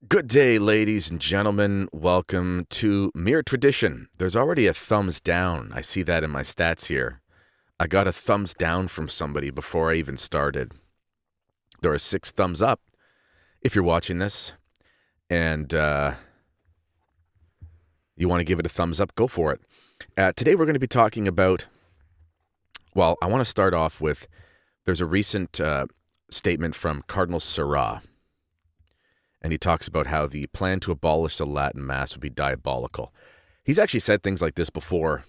Good day, ladies and gentlemen. Welcome to Mere Tradition. There's already a thumbs down. I see that in my stats here. I got a thumbs down from somebody before I even started. There are 6 thumbs up if you're watching this, and you want to give it a thumbs up, go for it. Today we're going to be talking about, well, I want to start off with, there's a recent statement from Cardinal Sarah. And he talks about how the plan to abolish the Latin Mass would be diabolical. He's actually said things like this before,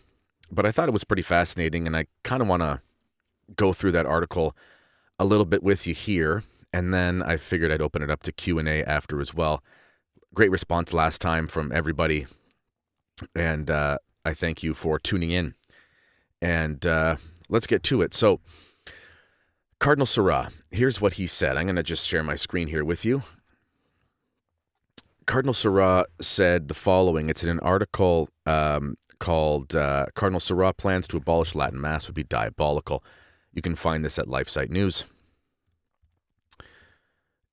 but I thought it was pretty fascinating, and I kind of want to go through that article a little bit with you here, and then I figured I'd open it up to Q&A after as well. Great response last time from everybody, and I thank you for tuning in. And let's get to it. So, Cardinal Sarah, here's what he said. I'm going to just share my screen here with you. Cardinal Sarah said the following. It's in an article called Cardinal Sarah Plans to Abolish Latin Mass Would Be Diabolical. You can find this at LifeSite News.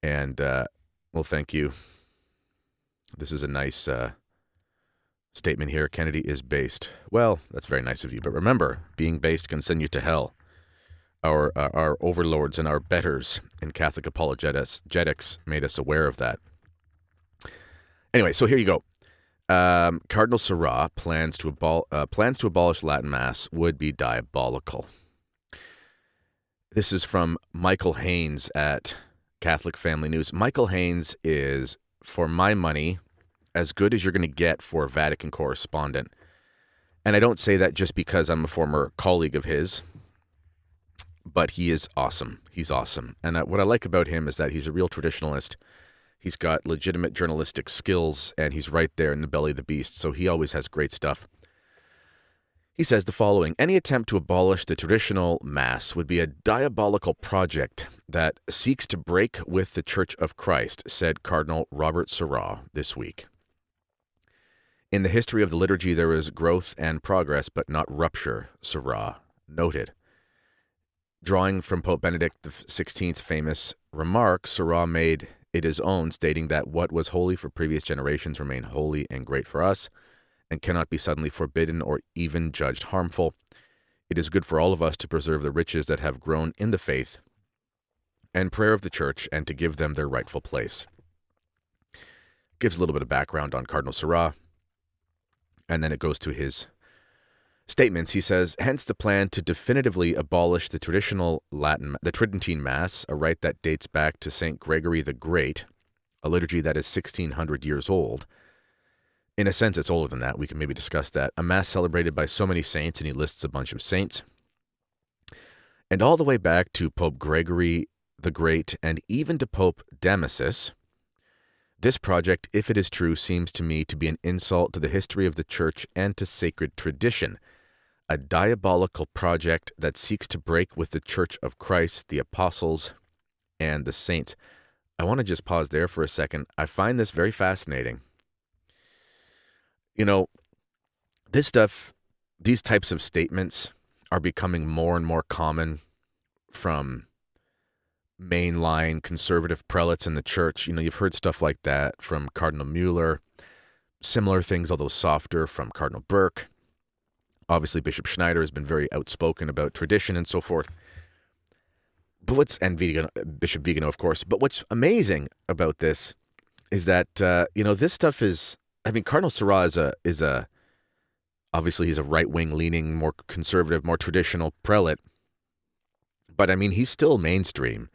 And, well, thank you. This is a nice statement here. Kennedy is based. Well, that's very nice of you. But remember, being based can send you to hell. Our overlords and our betters in Catholic apologetics made us aware of that. Anyway, so here you go. Cardinal Sarah plans to abolish Latin Mass would be diabolical. This is from Michael Haynes at Catholic Family News. Michael Haynes is, for my money, as good as you're going to get for a Vatican correspondent. And I don't say that just because I'm a former colleague of his, but he is awesome. He's awesome. And what I like about him is that he's a real traditionalist. He's got legitimate journalistic skills, and he's right there in the belly of the beast, so he always has great stuff. He says the following: any attempt to abolish the traditional Mass would be a diabolical project that seeks to break with the Church of Christ, said Cardinal Robert Sarah this week. In the history of the liturgy, there is growth and progress, but not rupture, Sarah noted. Drawing from Pope Benedict XVI's famous remark, Sarah made it his own, stating that what was holy for previous generations remain holy and great for us, and cannot be suddenly forbidden or even judged harmful. It is good for all of us to preserve the riches that have grown in the faith and prayer of the Church, and to give them their rightful place. Gives a little bit of background on Cardinal Sarah, and then it goes to his statements. He says, hence the plan to definitively abolish the the Tridentine Mass, a rite that dates back to St. Gregory the Great, a liturgy that is 1,600 years old. In a sense, it's older than that. We can maybe discuss that. A Mass celebrated by so many saints, and he lists a bunch of saints. And all the way back to Pope Gregory the Great, and even to Pope Damasus. This project, if it is true, seems to me to be an insult to the history of the Church and to sacred tradition. A diabolical project that seeks to break with the Church of Christ, the apostles, and the saints. I want to just pause there for a second. I find this very fascinating. You know, this stuff, these types of statements are becoming more and more common from mainline conservative prelates in the Church. You know, you've heard stuff like that from Cardinal Mueller. Similar things, although softer, from Cardinal Burke. Obviously, Bishop Schneider has been very outspoken about tradition and so forth. But Bishop Vigano, of course. But what's amazing about this is that, this stuff is, Cardinal Sarah obviously he's a right-wing leaning, more conservative, more traditional prelate. But he's still mainstream.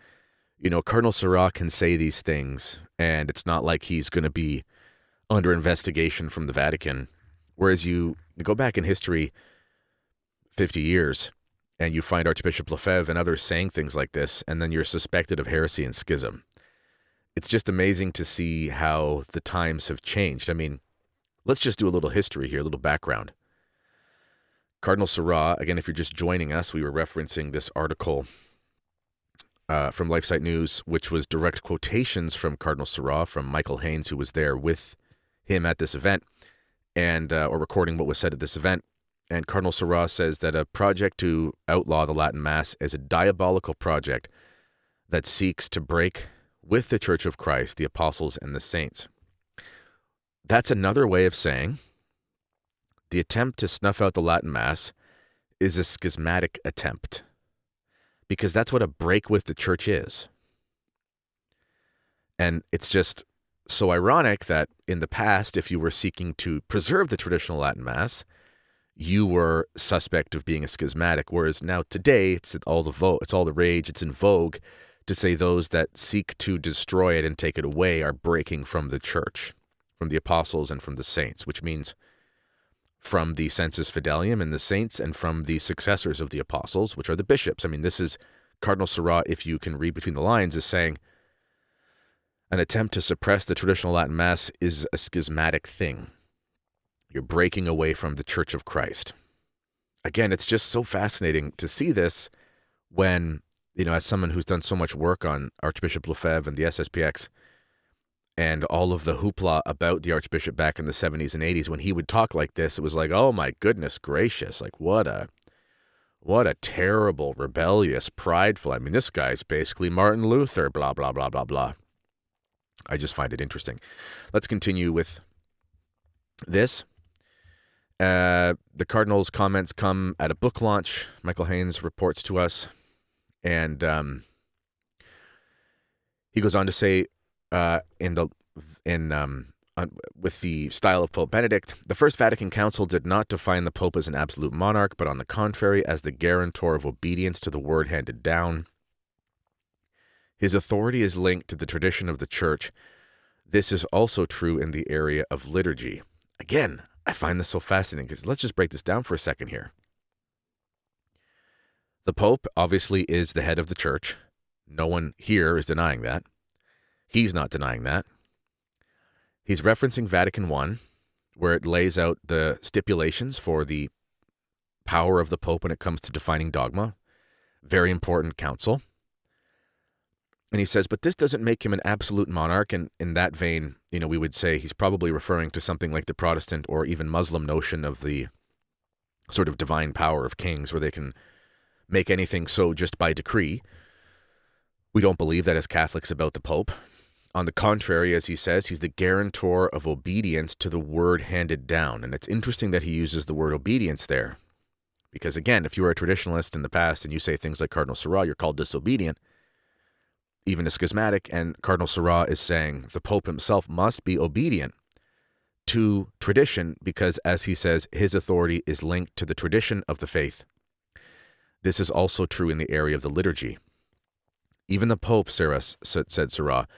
Cardinal Sarah can say these things, and it's not like he's going to be under investigation from the Vatican. Whereas you go back in history 50 years, and you find Archbishop Lefebvre and others saying things like this, and then you're suspected of heresy and schism. It's just amazing to see how the times have changed. Let's just do a little history here, a little background. Cardinal Sarah, again, if you're just joining us, we were referencing this article from LifeSite News, which was direct quotations from Cardinal Sarah, from Michael Haynes, who was there with him at this event, and or recording what was said at this event. And Cardinal Sarah says that a project to outlaw the Latin Mass is a diabolical project that seeks to break with the Church of Christ, the apostles, and the saints. That's another way of saying the attempt to snuff out the Latin Mass is a schismatic attempt, because that's what a break with the church is. And it's just so ironic that in the past, if you were seeking to preserve the traditional Latin Mass, you were suspect of being a schismatic, whereas now today it's all the rage, it's in vogue to say those that seek to destroy it and take it away are breaking from the church, from the apostles and from the saints, which means from the sensus fidelium and the saints and from the successors of the apostles, which are the bishops. I mean, this is Cardinal Sarah, if you can read between the lines, is saying an attempt to suppress the traditional Latin Mass is a schismatic thing. You're breaking away from the Church of Christ. Again, it's just so fascinating to see this when, as someone who's done so much work on Archbishop Lefebvre and the SSPX and all of the hoopla about the Archbishop back in the 70s and 80s, when he would talk like this, it was like, oh my goodness gracious, like what a terrible, rebellious, prideful, I mean, this guy's basically Martin Luther, blah, blah, blah, blah, blah. I just find it interesting. Let's continue with this. The Cardinal's comments come at a book launch, Michael Haynes reports to us, and he goes on to say, with the style of Pope Benedict, the First Vatican Council did not define the Pope as an absolute monarch, but on the contrary, as the guarantor of obedience to the word handed down. His authority is linked to the tradition of the Church. This is also true in the area of liturgy. Again, I find this so fascinating because let's just break this down for a second here. The Pope obviously is the head of the Church. No one here is denying that. He's not denying that. He's referencing Vatican I, where it lays out the stipulations for the power of the Pope when it comes to defining dogma. Very important council. And he says, but this doesn't make him an absolute monarch. And in that vein, we would say he's probably referring to something like the Protestant or even Muslim notion of the sort of divine power of kings, where they can make anything so just by decree. We don't believe that as Catholics about the Pope. On the contrary, as he says, he's the guarantor of obedience to the word handed down. And it's interesting that he uses the word obedience there. Because again, if you were a traditionalist in the past and you say things like Cardinal Sarah, you're called disobedient, even a schismatic, and Cardinal Sarah is saying the Pope himself must be obedient to tradition because, as he says, his authority is linked to the tradition of the faith. This is also true in the area of the liturgy. Even the Pope, said Sarah,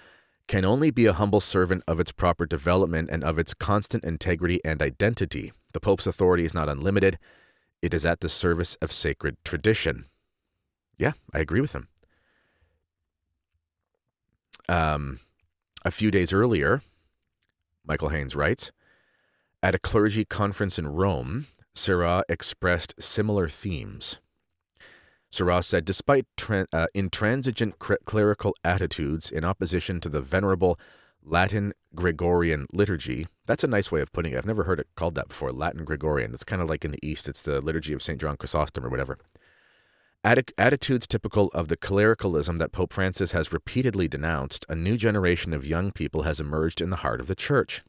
can only be a humble servant of its proper development and of its constant integrity and identity. The Pope's authority is not unlimited. It is at the service of sacred tradition. Yeah, I agree with him. A few days earlier, Michael Haynes writes, at a clergy conference in Rome, Sarah expressed similar themes. Sarah said, despite intransigent clerical attitudes in opposition to the venerable Latin Gregorian liturgy, that's a nice way of putting it. I've never heard it called that before, Latin Gregorian. It's kind of like in the East, it's the liturgy of St. John Chrysostom or whatever. Attitudes typical of the clericalism that Pope Francis has repeatedly denounced, a new generation of young people has emerged in the heart of the Church.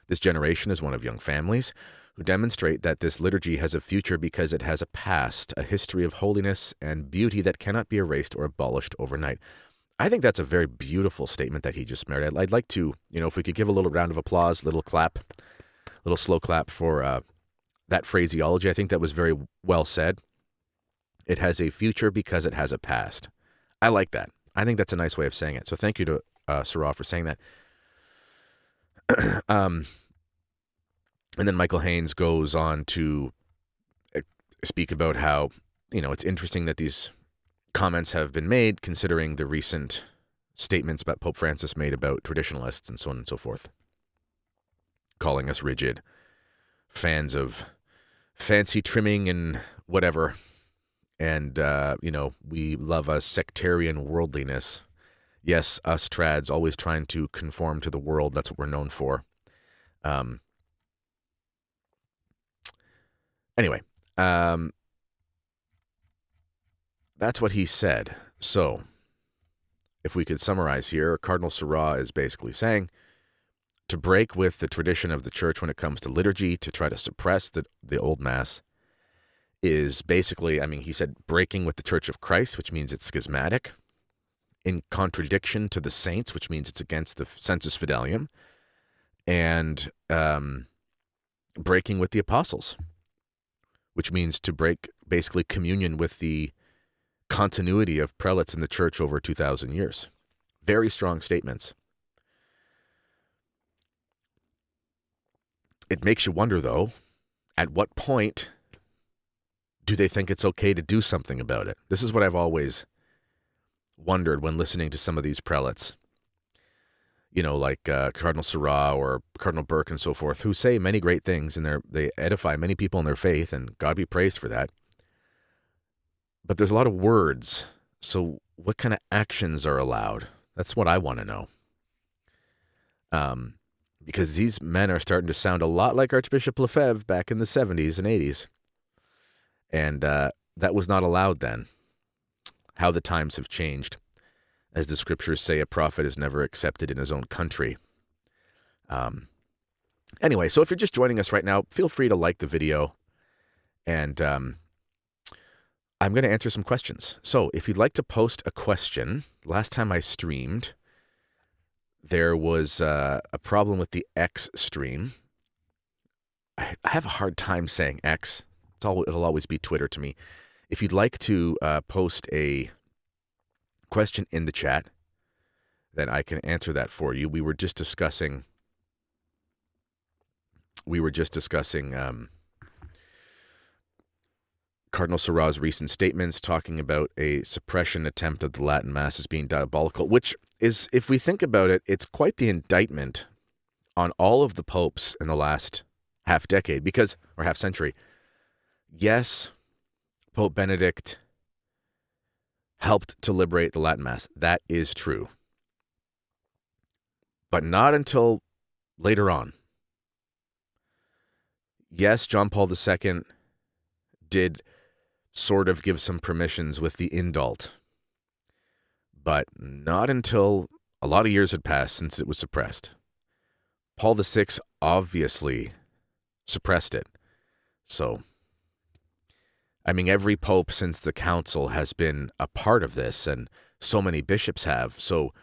This generation is one of young families who demonstrate that this liturgy has a future because it has a past, a history of holiness and beauty that cannot be erased or abolished overnight. I think that's a very beautiful statement that he just made. I'd like to, if we could give a little round of applause, little slow clap for that phraseology. I think that was very well said. It has a future because it has a past. I like that. I think that's a nice way of saying it. So thank you to Sarah for saying that. And then Michael Haynes goes on to speak about how, it's interesting that these comments have been made considering the recent statements that Pope Francis made about traditionalists and so on and so forth, calling us rigid, fans of fancy trimming and whatever. And, we love a sectarian worldliness. Yes, us trads always trying to conform to the world. That's what we're known for. Anyway, that's what he said. So, if we could summarize here, Cardinal Sarah is basically saying to break with the tradition of the church when it comes to liturgy, to try to suppress the old Mass, is basically, he said, breaking with the Church of Christ, which means it's schismatic, in contradiction to the saints, which means it's against the sensus fidelium, and breaking with the apostles, which means to break basically communion with the continuity of prelates in the church over 2,000 years. Very strong statements. It makes you wonder, though, at what point do they think it's okay to do something about it? This is what I've always wondered when listening to some of these prelates, like Cardinal Sarah or Cardinal Burke and so forth, who say many great things, and they edify many people in their faith, and God be praised for that. But there's a lot of words, so what kind of actions are allowed? That's what I want to know. Because these men are starting to sound a lot like Archbishop Lefebvre back in the 70s and 80s. And that was not allowed then. How the times have changed. As the scriptures say, a prophet is never accepted in his own country. Anyway, so if you're just joining us right now, feel free to like the video. And I'm going to answer some questions. So if you'd like to post a question, last time I streamed, there was a problem with the X stream. I have a hard time saying X. It'll always be Twitter to me. If you'd like to post a question in the chat, then I can answer that for you. We were just discussing Cardinal Sarah's recent statements talking about a suppression attempt of the Latin Mass as being diabolical, which is, if we think about it, it's quite the indictment on all of the popes in the last half century. Yes, Pope Benedict helped to liberate the Latin Mass. That is true. But not until later on. Yes, John Paul II did sort of give some permissions with the indult, but not until a lot of years had passed since it was suppressed. Paul VI obviously suppressed it. So, every pope since the council has been a part of this, and so many bishops have. So,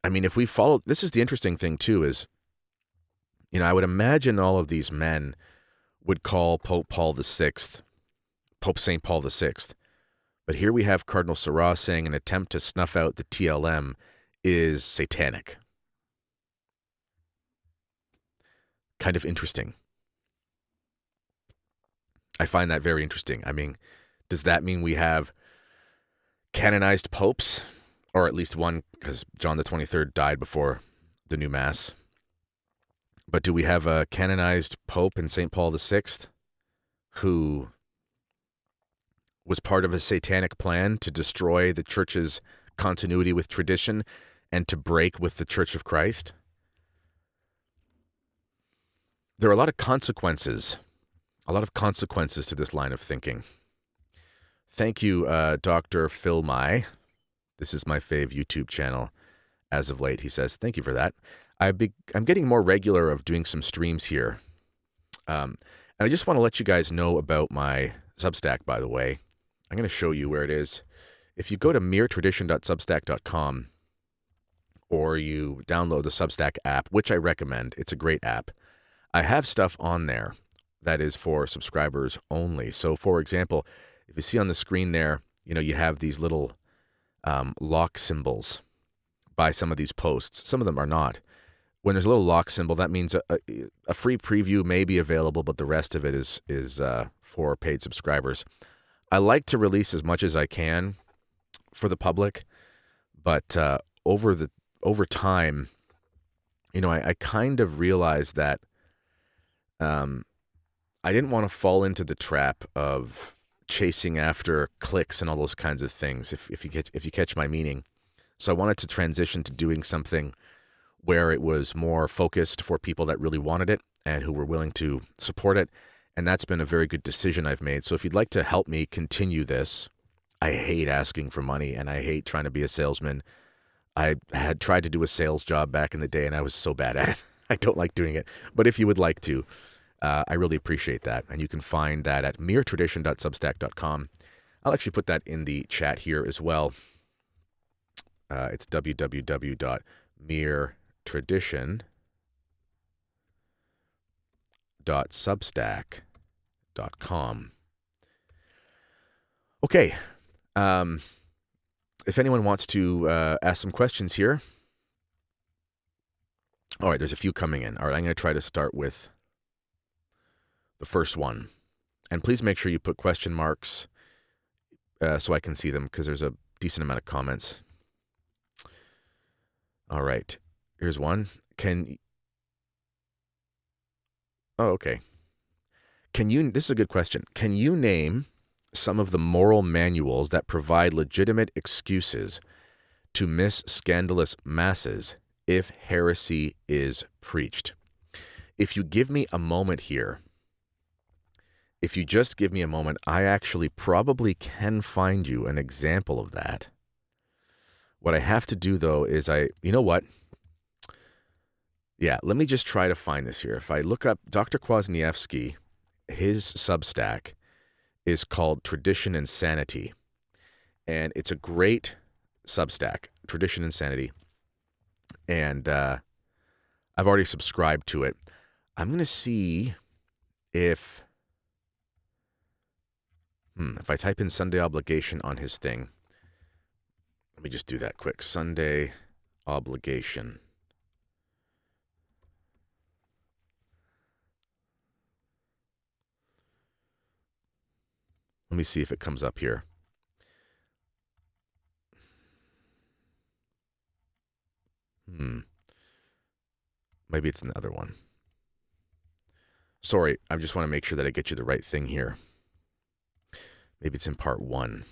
if we follow, this is the interesting thing too, is, I would imagine all of these men would call Pope St. Paul VI. But here we have Cardinal Sarah saying an attempt to snuff out the TLM is satanic. Kind of interesting. I find that very interesting. Does that mean we have canonized popes? Or at least one, because John the 23rd died before the new Mass. But do we have a canonized pope in St. Paul VI who was part of a satanic plan to destroy the church's continuity with tradition and to break with the Church of Christ? There are a lot of consequences to this line of thinking. Thank you, Dr. Phil Mai. This is my fave YouTube channel as of late. He says, thank you for that. I'm getting more regular of doing some streams here. And I just want to let you guys know about my Substack, by the way. I'm going to show you where it is. If you go to meretradition.substack.com or you download the Substack app, which I recommend, it's a great app, I have stuff on there that is for subscribers only. So, for example, if you see on the screen there, you have these little lock symbols by some of these posts. Some of them are not. When there's a little lock symbol, that means a free preview may be available, but the rest of it is for paid subscribers. I like to release as much as I can for the public, but over time, I kind of realized that I didn't want to fall into the trap of chasing after clicks and all those kinds of things, if you catch my meaning. So I wanted to transition to doing something where it was more focused for people that really wanted it and who were willing to support it. And that's been a very good decision I've made. So if you'd like to help me continue this, I hate asking for money and I hate trying to be a salesman. I had tried to do a sales job back in the day and I was so bad at it. I don't like doing it. But if you would like to, I really appreciate that. And you can find that at meretradition.substack.com. I'll actually put that in the chat here as well. It's www.meretradition.substack.com. Okay. If anyone wants to ask some questions here. All right, there's a few coming in. All right, I'm going to try to start with the first one. And please make sure you put question marks so I can see them, because there's a decent amount of comments. All right, here's one. Okay. This is a good question. Can you name some of the moral manuals that provide legitimate excuses to miss scandalous masses if heresy is preached? If you give me a moment here, if you just give me a moment, I actually probably can find you an example of that. What I have to do, though, is you know what? Yeah, let me just try to find this here. If I look up Dr. Kwasniewski, his Substack is called Tradition and Sanity. And it's a great Substack, Tradition and Sanity. And I've already subscribed to it. I'm going to see if I type in Sunday obligation on his thing. Let me just do that quick. Sunday obligation. Let me see if it comes up here. Maybe it's in the other one. Sorry, I just want to make sure that I get you the right thing here. Maybe it's in part 1.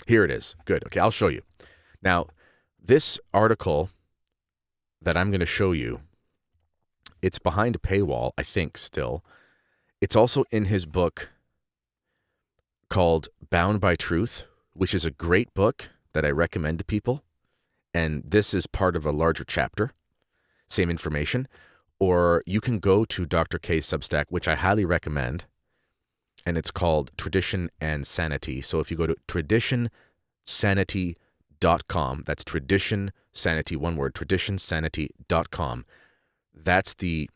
Here it is. Good. Okay, I'll show you. Now, this article that I'm going to show you, it's behind a paywall, I think, still. It's also in his book called Bound by Truth, which is a great book that I recommend to people. And this is part of a larger chapter, same information. Or you can go to Dr. K's Substack, which I highly recommend, and it's called Tradition and Sanity. So if you go to traditionsanity.com, that's Tradition Sanity, one word, traditionsanity.com. That's the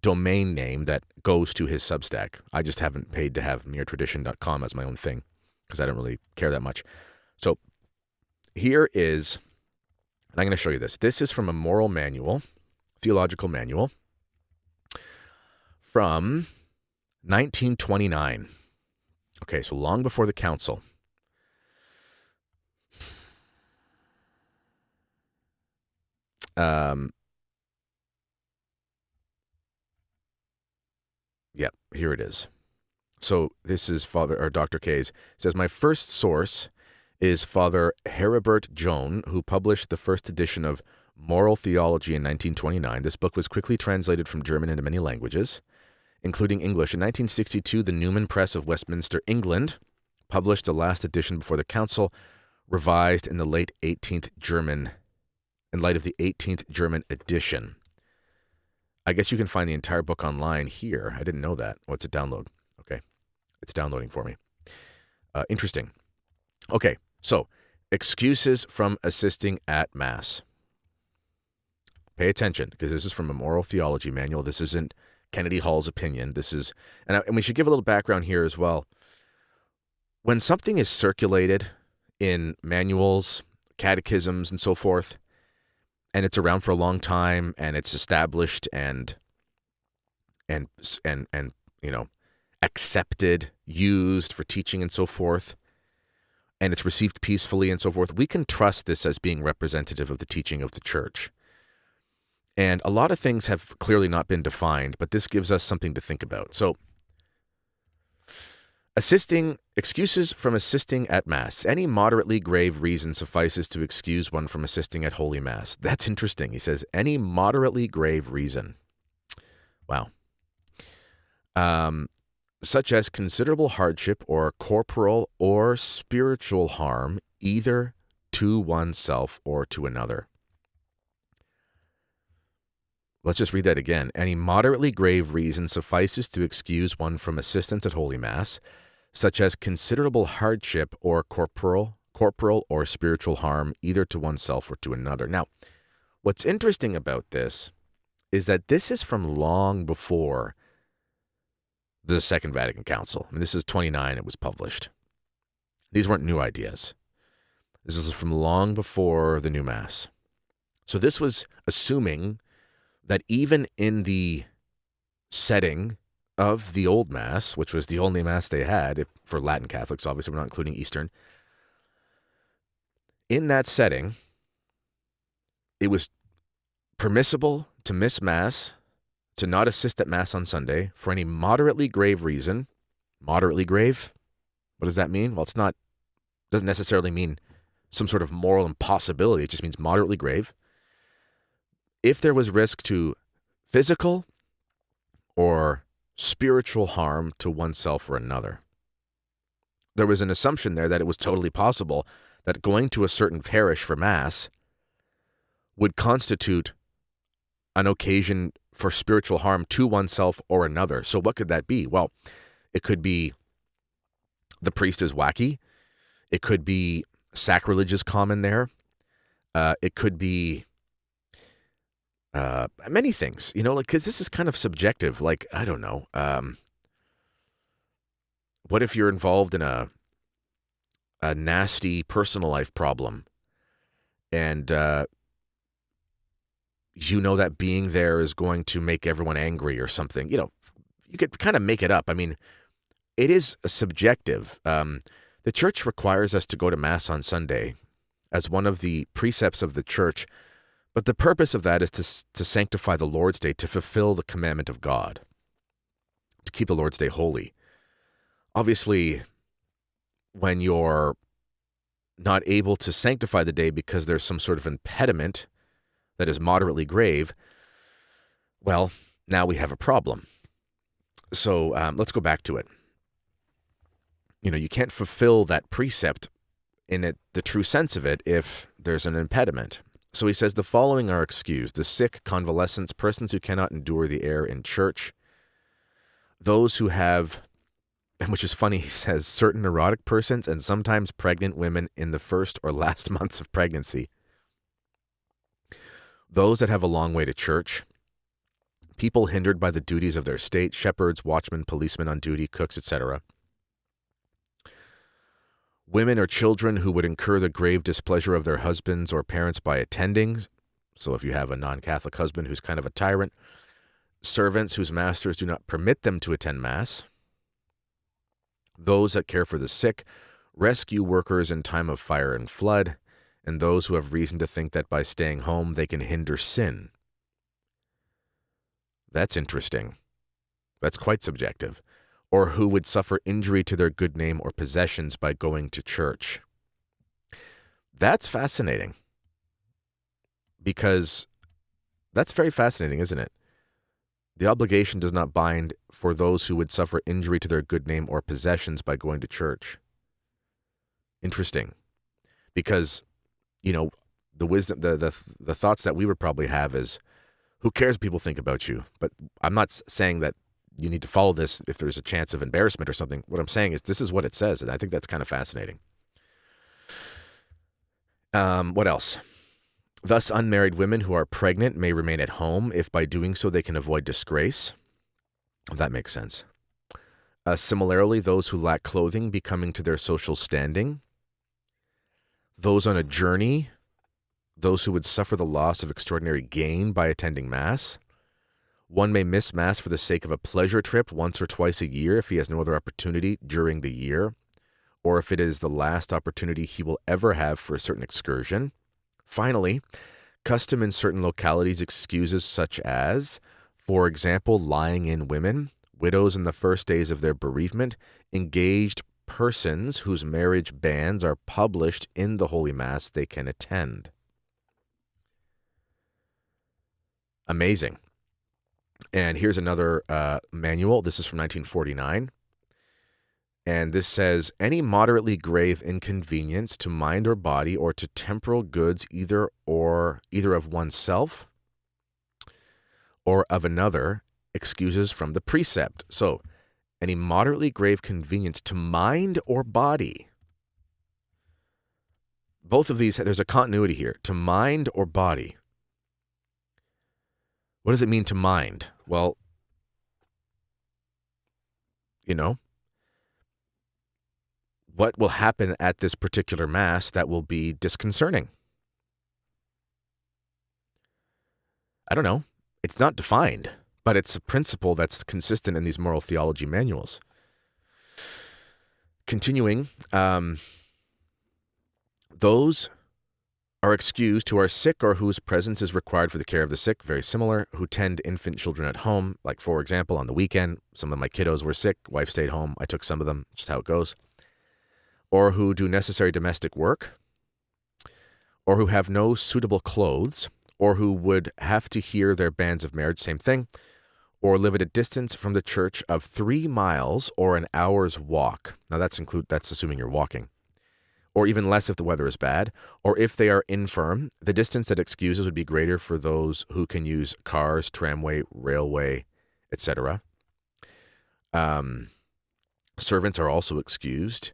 domain name that goes to his Substack. I just haven't paid to have meretradition.com as my own thing because I don't really care that much. So here is, and I'm going to show you this. This is from a moral manual, theological manual from 1929. Okay, so long before the council. Yep, here it is. So this is Dr. K's. It says, my first source is Father Heribert Joan, who published the first edition of Moral Theology in 1929. This book was quickly translated from German into many languages, including English. In 1962, the Newman Press of Westminster, England, published the last edition before the council, revised in the late 18th German, in light of the 18th German edition. I guess you can find the entire book online here. I didn't know that. Oh, it's a download. Okay. It's downloading for me. Interesting. Okay, so excuses from assisting at Mass. Pay attention, because this is from a moral theology manual. This isn't Kennedy Hall's opinion. This is, and we should give a little background here as well. When something is circulated in manuals, catechisms, and so forth, and it's around for a long time, and it's established and accepted, used for teaching and so forth, and it's received peacefully and so forth, we can trust this as being representative of the teaching of the church. And a lot of things have clearly not been defined, but this gives us something to think about. So, excuses from assisting at Mass. Any moderately grave reason suffices to excuse one from assisting at Holy Mass. That's interesting. He says, any moderately grave reason. Wow. Such as considerable hardship or corporal or spiritual harm, either to oneself or to another. Let's just read that again. Any moderately grave reason suffices to excuse one from assistance at Holy Mass, such as considerable hardship or corporal or spiritual harm, either to oneself or to another. Now, what's interesting about this is that this is from long before the Second Vatican Council. I mean, this is 29, it was published. These weren't new ideas. This is from long before the new Mass. So this was assuming that even in the setting of the old Mass, which was the only Mass they had, for Latin Catholics, obviously we're not including Eastern, in that setting, it was permissible to miss Mass, to not assist at Mass on Sunday for any moderately grave reason. Moderately grave? What does that mean? Well, doesn't necessarily mean some sort of moral impossibility. It just means moderately grave. If there was risk to physical or spiritual harm to oneself or another. There was an assumption there that it was totally possible that going to a certain parish for Mass would constitute an occasion for spiritual harm to oneself or another. So what could that be? Well, it could be the priest is wacky. It could be sacrilege is common there. It could be many things, because this is kind of subjective. Like, I don't know. What if you're involved in a nasty personal life problem and that being there is going to make everyone angry or something? You could kind of make it up. I mean, it is subjective. The church requires us to go to Mass on Sunday as one of the precepts of the church, but the purpose of that is to sanctify the Lord's Day, to fulfill the commandment of God, to keep the Lord's Day holy. Obviously, when you're not able to sanctify the day because there's some sort of impediment that is moderately grave, well, now we have a problem. So let's go back to it. You can't fulfill that precept in the true sense of it if there's an impediment. So he says the following are excused: the sick, convalescents, persons who cannot endure the air in church, those who have, and which is funny, he says certain neurotic persons and sometimes pregnant women in the first or last months of pregnancy, those that have a long way to church, people hindered by the duties of their state, shepherds, watchmen, policemen on duty, cooks, etc., women or children who would incur the grave displeasure of their husbands or parents by attending. So if you have a non-Catholic husband who's kind of a tyrant, servants whose masters do not permit them to attend Mass, those that care for the sick, rescue workers in time of fire and flood, and those who have reason to think that by staying home they can hinder sin. That's interesting. That's quite subjective. Or who would suffer injury to their good name or possessions by going to church. That's fascinating. Because that's very fascinating, isn't it? The obligation does not bind for those who would suffer injury to their good name or possessions by going to church. Interesting. Because, the wisdom, the thoughts that we would probably have is, who cares what people think about you? But I'm not saying that you need to follow this if there's a chance of embarrassment or something. What I'm saying is this is what it says, and I think that's kind of fascinating. What else? Thus, unmarried women who are pregnant may remain at home if by doing so they can avoid disgrace. That makes sense. Similarly, those who lack clothing becoming to their social standing. Those on a journey. Those who would suffer the loss of extraordinary gain by attending Mass. One may miss Mass for the sake of a pleasure trip once or twice a year if he has no other opportunity during the year, or if it is the last opportunity he will ever have for a certain excursion. Finally, custom in certain localities excuses such as, for example, lying in women, widows in the first days of their bereavement, engaged persons whose marriage banns are published in the Holy Mass they can attend. Amazing. And here's another manual. This is from 1949. And this says, any moderately grave inconvenience to mind or body or to temporal goods either of oneself or of another excuses from the precept. So, any moderately grave convenience to mind or body. Both of these, there's a continuity here. To mind or body. What does it mean to mind? Well, what will happen at this particular Mass that will be disconcerting? I don't know. It's not defined, but it's a principle that's consistent in these moral theology manuals. Continuing, those are excused who are sick or whose presence is required for the care of the sick, very similar, who tend infant children at home, like, for example, on the weekend, some of my kiddos were sick, wife stayed home, I took some of them, just how it goes, or who do necessary domestic work, or who have no suitable clothes, or who would have to hear their banns of marriage, same thing, or live at a distance from the church of 3 miles or an hour's walk. Now that's assuming you're walking. Or even less if the weather is bad, or if they are infirm. The distance that excuses would be greater for those who can use cars, tramway, railway, etc. Servants are also excused.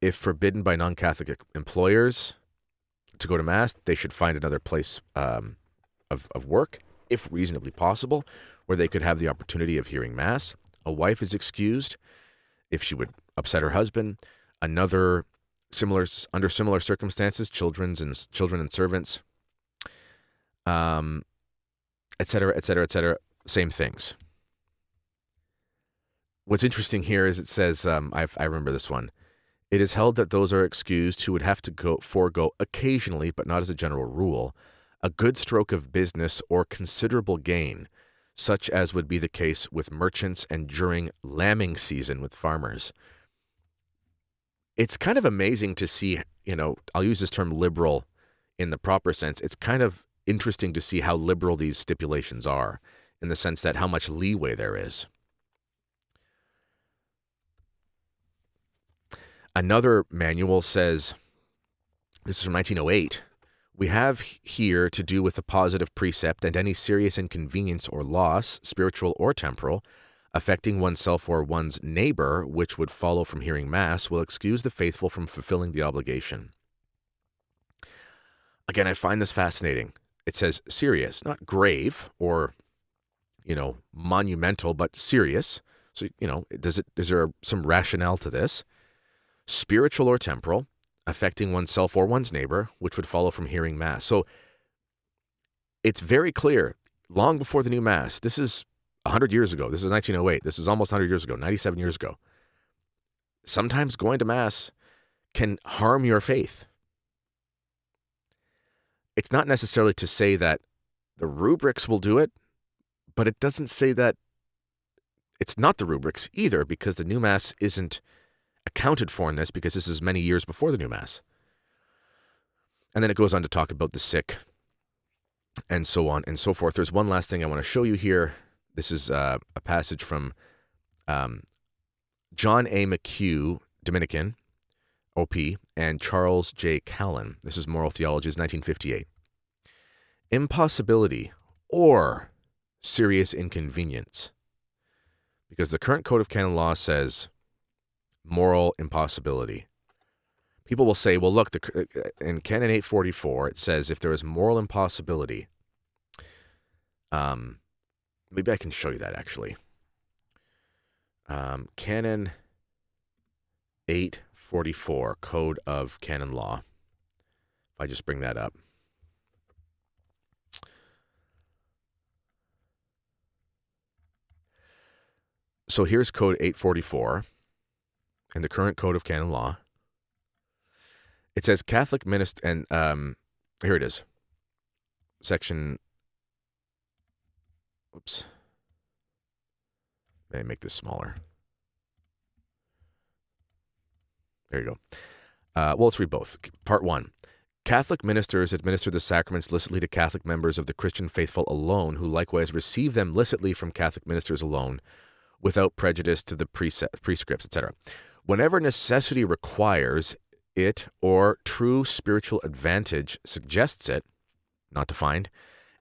If forbidden by non-Catholic employers to go to Mass, they should find another place of work, if reasonably possible, where they could have the opportunity of hearing Mass. A wife is excused if she would upset her husband. Under similar circumstances, children and servants, etc., etc., etc., same things. What's interesting here is it says, I remember this one. It is held that those are excused who would have to forego occasionally, but not as a general rule, a good stroke of business or considerable gain, such as would be the case with merchants and during lambing season with farmers. It's kind of amazing to see, I'll use this term liberal in the proper sense. It's kind of interesting to see how liberal these stipulations are, in the sense that how much leeway there is. Another manual says, this is from 1908, we have here to do with the positive precept, and any serious inconvenience or loss, spiritual or temporal, affecting oneself or one's neighbor, which would follow from hearing Mass, will excuse the faithful from fulfilling the obligation. Again, I find this fascinating. It says serious, not grave or, monumental, but serious. So, is there some rationale to this? Spiritual or temporal, affecting oneself or one's neighbor, which would follow from hearing Mass. So it's very clear, long before the new Mass, this is 100 years ago, this is 1908, this is almost 100 years ago, 97 years ago. Sometimes going to Mass can harm your faith. It's not necessarily to say that the rubrics will do it, but it doesn't say that it's not the rubrics either, because the new Mass isn't accounted for in this, because this is many years before the new Mass. And then it goes on to talk about the sick and so on and so forth. There's one last thing I want to show you here. This is a passage from John A. McHugh, Dominican, OP, and Charles J. Callan. This is Moral Theologies, 1958. Impossibility or serious inconvenience. Because the current Code of Canon Law says moral impossibility. People will say, well, look, in Canon 844, it says if there is moral impossibility, maybe I can show you that, actually. Canon 844, Code of Canon Law. If I just bring that up. So here's Code 844 in the current Code of Canon Law. It says Catholic minister, and here it is. Section, oops. May I make this smaller? There you go. Well, let's read both. Part 1. Catholic ministers administer the sacraments licitly to Catholic members of the Christian faithful alone, who likewise receive them licitly from Catholic ministers alone, without prejudice to the prescripts, etc. Whenever necessity requires it or true spiritual advantage suggests it, not defined,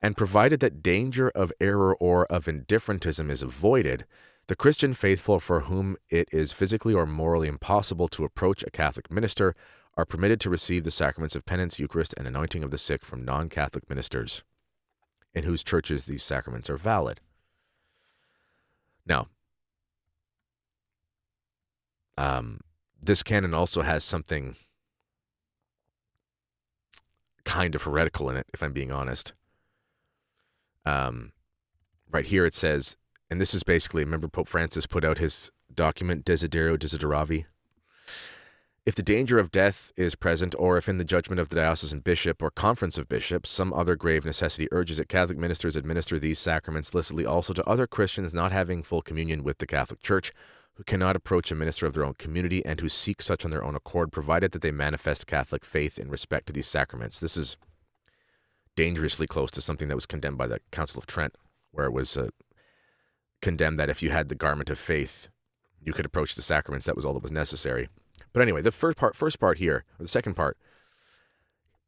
And provided that danger of error or of indifferentism is avoided, the Christian faithful for whom it is physically or morally impossible to approach a Catholic minister are permitted to receive the sacraments of penance, Eucharist, and anointing of the sick from non-Catholic ministers in whose churches these sacraments are valid. Now, this canon also has something kind of heretical in it, if I'm being honest. Right here it says, and this is basically, remember Pope Francis put out his document, Desiderio Desideravi? If the danger of death is present, or if in the judgment of the diocesan bishop or conference of bishops, some other grave necessity urges that Catholic ministers administer these sacraments licitly also to other Christians not having full communion with the Catholic Church, who cannot approach a minister of their own community and who seek such on their own accord, provided that they manifest Catholic faith in respect to these sacraments. This is dangerously close to something that was condemned by the Council of Trent, where it was condemned that if you had the garment of faith, you could approach the sacraments. That was all that was necessary. But anyway, the first part here, or the second part,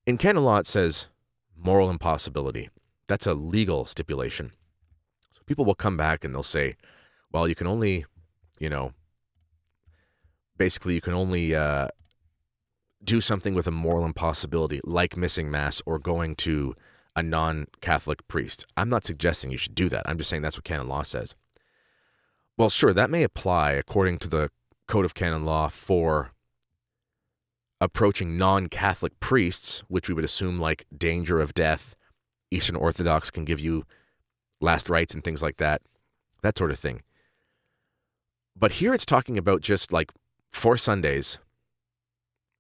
in canon law it says moral impossibility. That's a legal stipulation. So people will come back and they'll say, well, you can only, basically you can only do something with a moral impossibility, like missing Mass or going to a non-Catholic priest. I'm not suggesting you should do that. I'm just saying that's what canon law says. Well, sure, that may apply according to the Code of Canon Law for approaching non-Catholic priests, which we would assume like danger of death, Eastern Orthodox can give you last rites and things like that sort of thing. But here it's talking about just like 4 Sundays,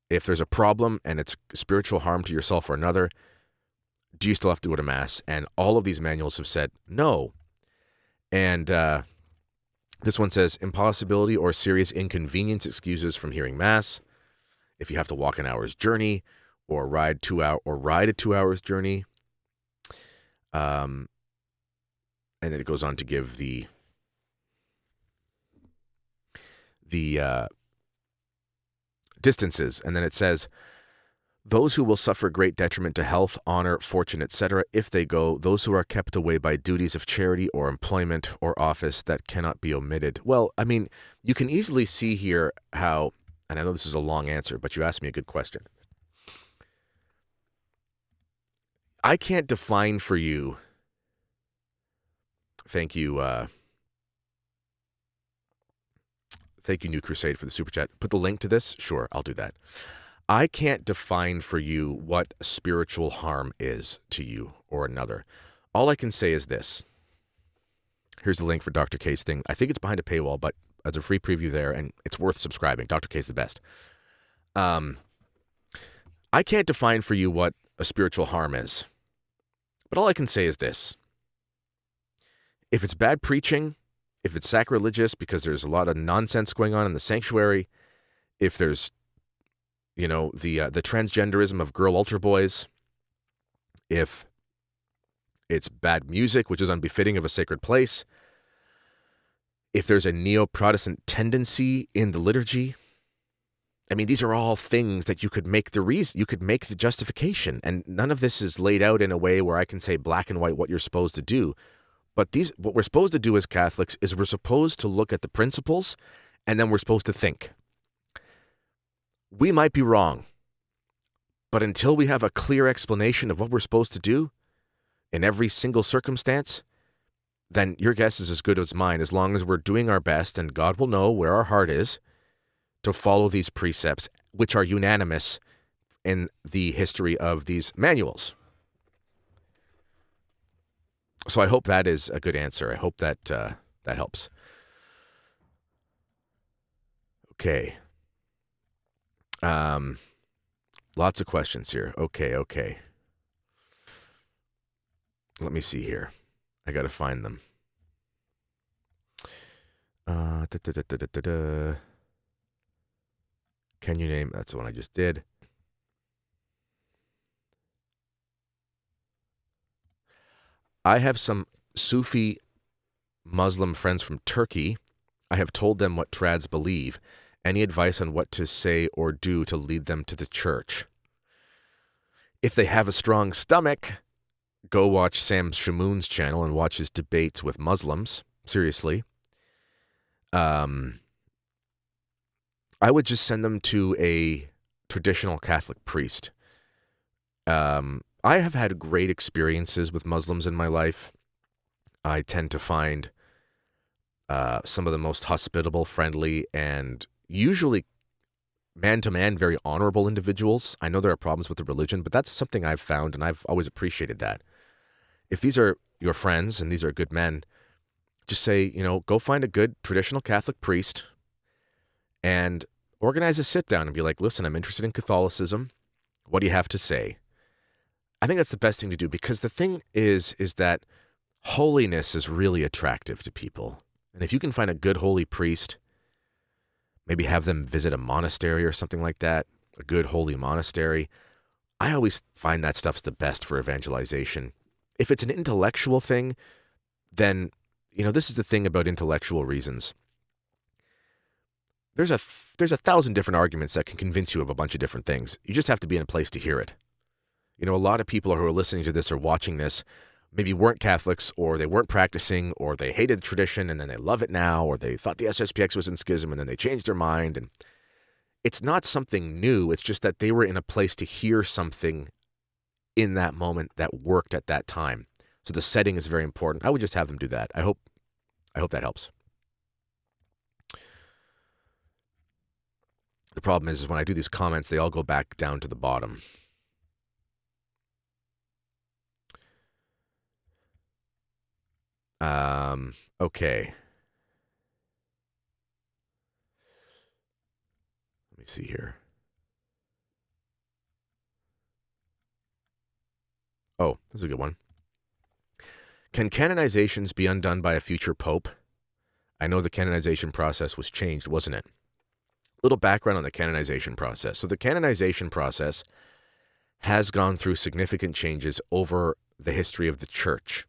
if there's a problem and it's spiritual harm to yourself or another, do you still have to go to Mass? And all of these manuals have said no. And this one says impossibility or serious inconvenience excuses from hearing Mass. If you have to walk an hour's journey or ride a 2 hours journey. And then it goes on to give the distances. And then it says, those who will suffer great detriment to health, honor, fortune, etc., if they go, those who are kept away by duties of charity or employment or office that cannot be omitted. Well, I mean, you can easily see here how, and I know this is a long answer, but you asked me a good question. I can't define for you, thank you, New Crusade for the super chat. Put the link to this? Sure, I'll do that. I can't define for you what spiritual harm is to you or another. All I can say is this. Here's the link for Dr. K's thing. I think it's behind a paywall, but as a free preview there, and it's worth subscribing. Dr. K's the best. I can't define for you what a spiritual harm is. But all I can say is this. If it's bad preaching, if it's sacrilegious because there's a lot of nonsense going on in the sanctuary, if there's the transgenderism of girl altar boys, if it's bad music, which is unbefitting of a sacred place, if there's a neo-Protestant tendency in the liturgy, I mean, these are all things that you could make the justification, and none of this is laid out in a way where I can say black and white what you're supposed to do. But what we're supposed to do as Catholics is we're supposed to look at the principles, and then we're supposed to think. We might be wrong, but until we have a clear explanation of what we're supposed to do in every single circumstance, then your guess is as good as mine, as long as we're doing our best, and God will know where our heart is, to follow these precepts, which are unanimous in the history of these manuals. So I hope that is a good answer. I hope that that helps. Okay. Lots of questions here. Okay. Let me see here. I got to find them. Can you name? That's the one I just did. I have some Sufi Muslim friends from Turkey. I have told them what trads believe. Any advice on what to say or do to lead them to the church? If they have a strong stomach, go watch Sam Shamoun's channel and watch his debates with Muslims. Seriously. I would just send them to a traditional Catholic priest. I have had great experiences with Muslims in my life. I tend to find some of the most hospitable, friendly, and usually man-to-man, very honorable individuals. I know there are problems with the religion, but that's something I've found, and I've always appreciated that. If these are your friends and these are good men, just say, go find a good traditional Catholic priest and organize a sit-down and be like, listen, I'm interested in Catholicism. What do you have to say? I think that's the best thing to do, because the thing is that holiness is really attractive to people. And if you can find a good holy priest, maybe have them visit a monastery or something like that, a good holy monastery. I always find that stuff's the best for evangelization. If it's an intellectual thing, then, this is the thing about intellectual reasons. There's a 1,000 different arguments that can convince you of a bunch of different things. You just have to be in a place to hear it. A lot of people who are listening to this or watching this maybe weren't Catholics, or they weren't practicing, or they hated the tradition and then they love it now, or they thought the SSPX was in schism and then they changed their mind. And it's not something new. It's just that they were in a place to hear something in that moment that worked at that time. So the setting is very important. I would just have them do that. I hope that helps. The problem is when I do these comments, they all go back down to the bottom. Okay. Let me see here. Oh, this is a good one. Can canonizations be undone by a future pope? I know the canonization process was changed, wasn't it? Little background on the canonization process. So the canonization process has gone through significant changes over the history of the church.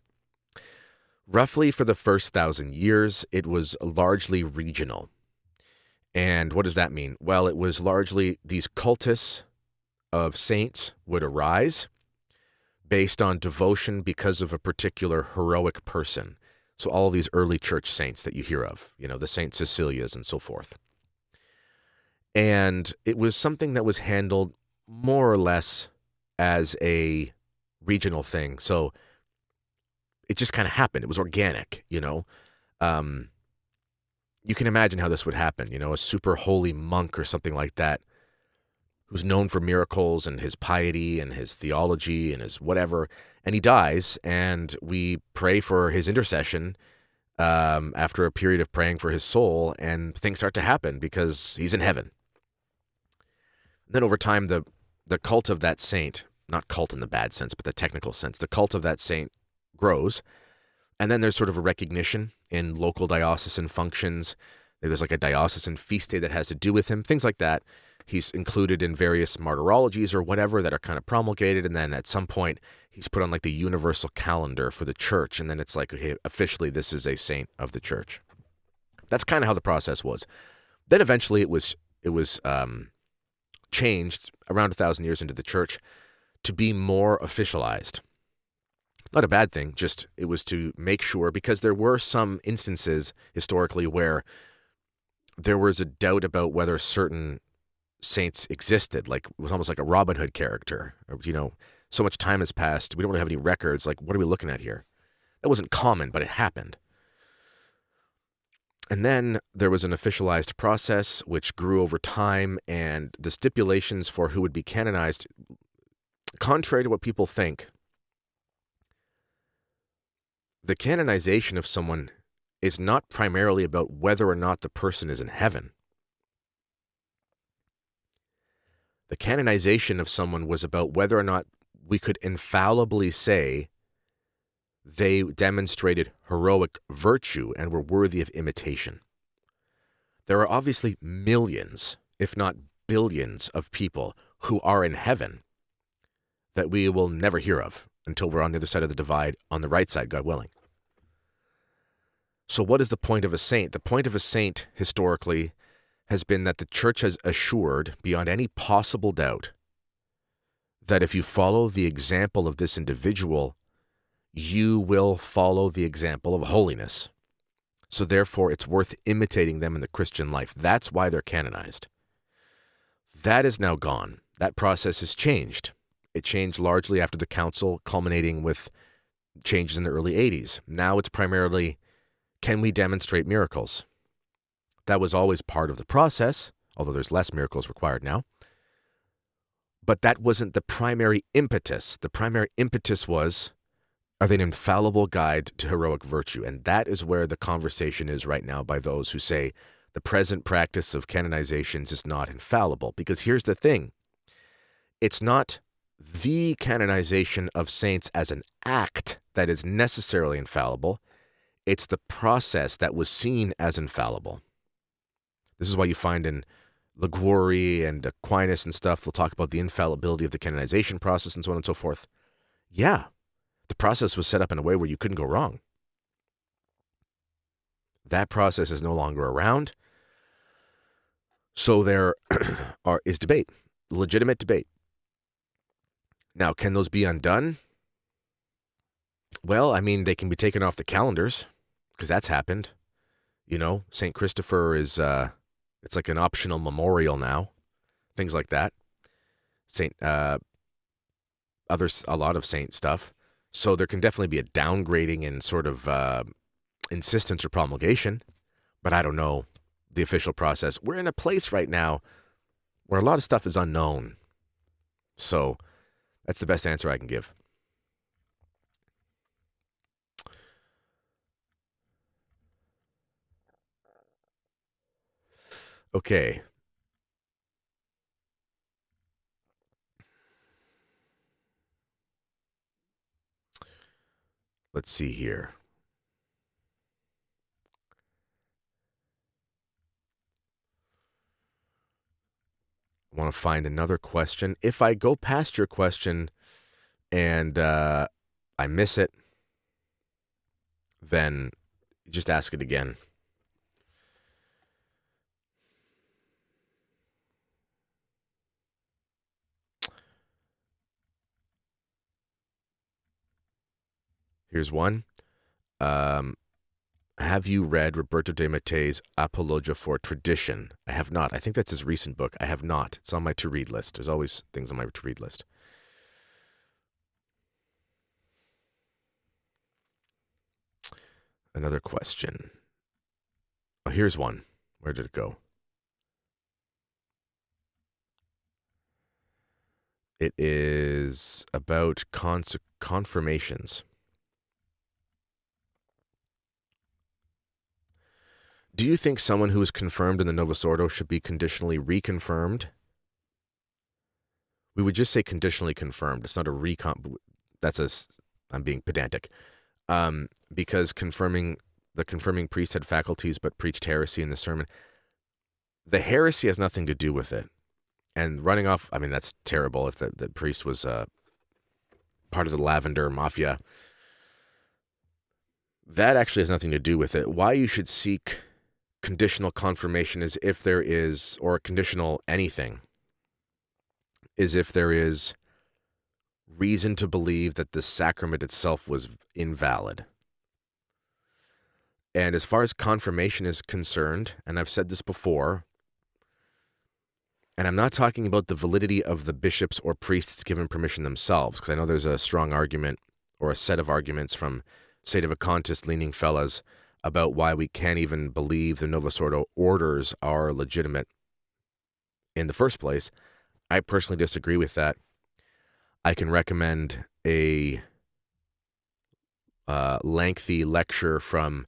Roughly for the first 1,000 years, it was largely regional. And what does that mean? Well, it was largely these cultists of saints would arise based on devotion because of a particular heroic person. So all these early church saints that you hear of, the Saint Cecilias and so forth. And it was something that was handled more or less as a regional thing. So it just kind of happened. It was organic, You can imagine how this would happen, a super holy monk or something like that, who's known for miracles and his piety and his theology and his whatever, and he dies, and we pray for his intercession after a period of praying for his soul, and things start to happen because he's in heaven. And then over time, the cult of that saint, not cult in the bad sense, but the technical sense, the cult of that saint grows, and then there's sort of a recognition in local diocesan functions. There's like a diocesan feast day that has to do with him, things like that. He's included in various martyrologies or whatever that are kind of promulgated, and then at some point he's put on like the universal calendar for the church, and then it's like, okay, officially this is a saint of the church. That's kind of how the process was. Then eventually it was changed around 1,000 years into the church to be more officialized. Not a bad thing, just it was to make sure, because there were some instances historically where there was a doubt about whether certain saints existed. Like, it was almost like a Robin Hood character. Or, so much time has passed, we don't really have any records. Like, what are we looking at here? That wasn't common, but it happened. And then there was an officialized process which grew over time, and the stipulations for who would be canonized, contrary to what people think, the canonization of someone is not primarily about whether or not the person is in heaven. The canonization of someone was about whether or not we could infallibly say they demonstrated heroic virtue and were worthy of imitation. There are obviously millions, if not billions, of people who are in heaven that we will never hear of until we're on the other side of the divide, on the right side, God willing. So what is the point of a saint? The point of a saint, historically, has been that the church has assured, beyond any possible doubt, that if you follow the example of this individual, you will follow the example of holiness. So therefore, it's worth imitating them in the Christian life. That's why they're canonized. That is now gone. That process has changed. It changed largely after the council, culminating with changes in the early 80s. Now it's primarily, can we demonstrate miracles? That was always part of the process, although there's less miracles required now. But that wasn't the primary impetus. The primary impetus was, are they an infallible guide to heroic virtue? And that is where the conversation is right now by those who say the present practice of canonizations is not infallible. Because here's the thing. It's not the canonization of saints as an act that is necessarily infallible. It's the process that was seen as infallible. This is why you find in Liguori and Aquinas and stuff, they'll talk about the infallibility of the canonization process and so on and so forth. Yeah, the process was set up in a way where you couldn't go wrong. That process is no longer around. So there is debate, legitimate debate. Now, can those be undone? Well, I mean, they can be taken off the calendars because that's happened. You know, St. Christopher is, it's like an optional memorial now. Things like that. A lot of saint stuff. So there can definitely be a downgrading in sort of insistence or promulgation. But I don't know the official process. We're in a place right now where a lot of stuff is unknown. So that's the best answer I can give. Okay. Let's see here. I want to find another question. If I go past your question and I miss it, then just ask it again. Here's one. Have you read Roberto de Mattei's Apologia for Tradition? I have not. I think that's his recent book. I have not. It's on my to-read list. There's always things on my to-read list. Another question. Oh, here's one. Where did it go? It is about confirmations. Do you think someone who is confirmed in the Novus Ordo should be conditionally reconfirmed? We would just say conditionally confirmed. It's not a I'm being pedantic. Because the confirming priest had faculties but preached heresy in the sermon. The heresy has nothing to do with it. And running off, I mean, that's terrible if the priest was part of the Lavender Mafia. That actually has nothing to do with it. Why you should seek conditional confirmation is if there is, or conditional anything, is if there is reason to believe that the sacrament itself was invalid. And as far as confirmation is concerned, and I've said this before, and I'm not talking about the validity of the bishops or priests given permission themselves, because I know there's a strong argument or a set of arguments from sedevacantist leaning fellas about why we can't even believe the Novus Ordo orders are legitimate in the first place. I personally disagree with that. I can recommend a lengthy lecture from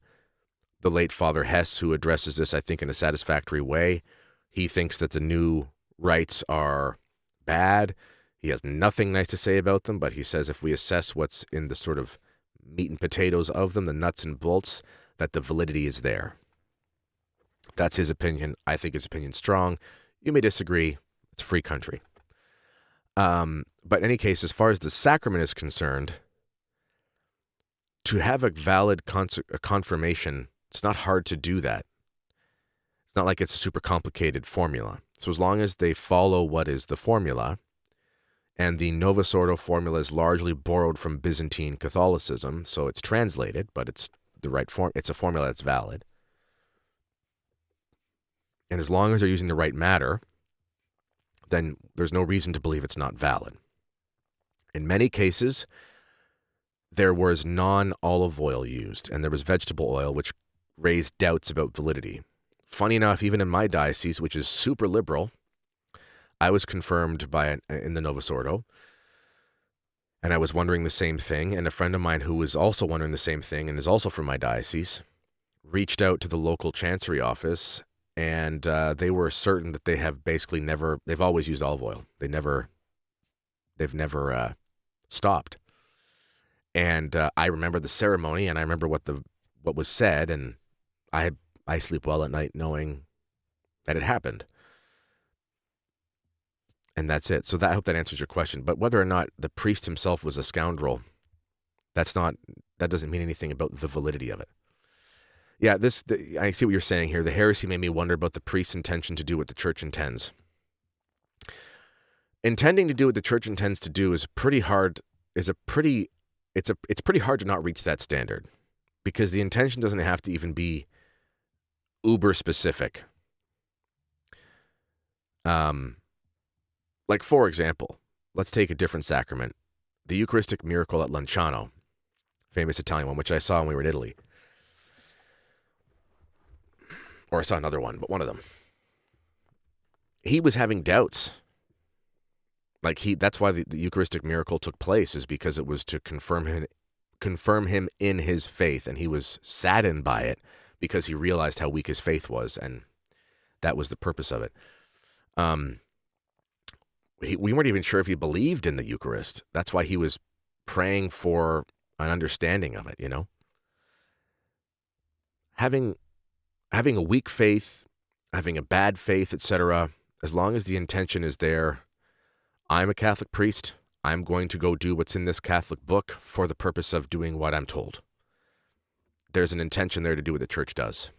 the late Father Hess, who addresses this, I think, in a satisfactory way. He thinks that the new rites are bad. He has nothing nice to say about them, but he says if we assess what's in the sort of meat and potatoes of them, the nuts and bolts, that the validity is there. That's his opinion. I think his opinion's strong. You may disagree. It's a free country. But in any case, as far as the sacrament is concerned, to have a valid confirmation, it's not hard to do that. It's not like it's a super complicated formula. So as long as they follow what is the formula, And the Novus Ordo formula is largely borrowed from Byzantine Catholicism, so it's translated, but it's the right form. It's a formula that's valid. And as long as they're using the right matter, then there's no reason to believe it's not valid. In many cases, there was non-olive oil used, and there was vegetable oil, which raised doubts about validity. Funny enough, even in my diocese, which is super liberal, I was confirmed in the Novus Ordo, and I was wondering the same thing, and a friend of mine who was also wondering the same thing and is also from my diocese reached out to the local chancery office, and they were certain that they have basically they've always used olive oil. They've never stopped. And I remember the ceremony, and I remember what was said, and I sleep well at night knowing that it happened. And that's it. So I hope that answers your question. But whether or not the priest himself was a scoundrel, that doesn't mean anything about the validity of it. Yeah, I see what you're saying here. The heresy made me wonder about the priest's intention to do what the church intends. Intending to do what the church intends to do is pretty hard. It's pretty hard to not reach that standard, because the intention doesn't have to even be uber specific. Like, for example, let's take a different sacrament, the Eucharistic miracle at Lanciano, famous Italian one, which I saw when we were in Italy. Or I saw another one, but one of them. He was having doubts. That's why the Eucharistic miracle took place, is because it was to confirm him in his faith, and he was saddened by it because he realized how weak his faith was, and that was the purpose of it. We weren't even sure if he believed in the Eucharist. That's why he was praying for an understanding of it, you know? Having a weak faith, having a bad faith, etc., as long as the intention is there, I'm a Catholic priest, I'm going to go do what's in this Catholic book for the purpose of doing what I'm told. There's an intention there to do what the church does.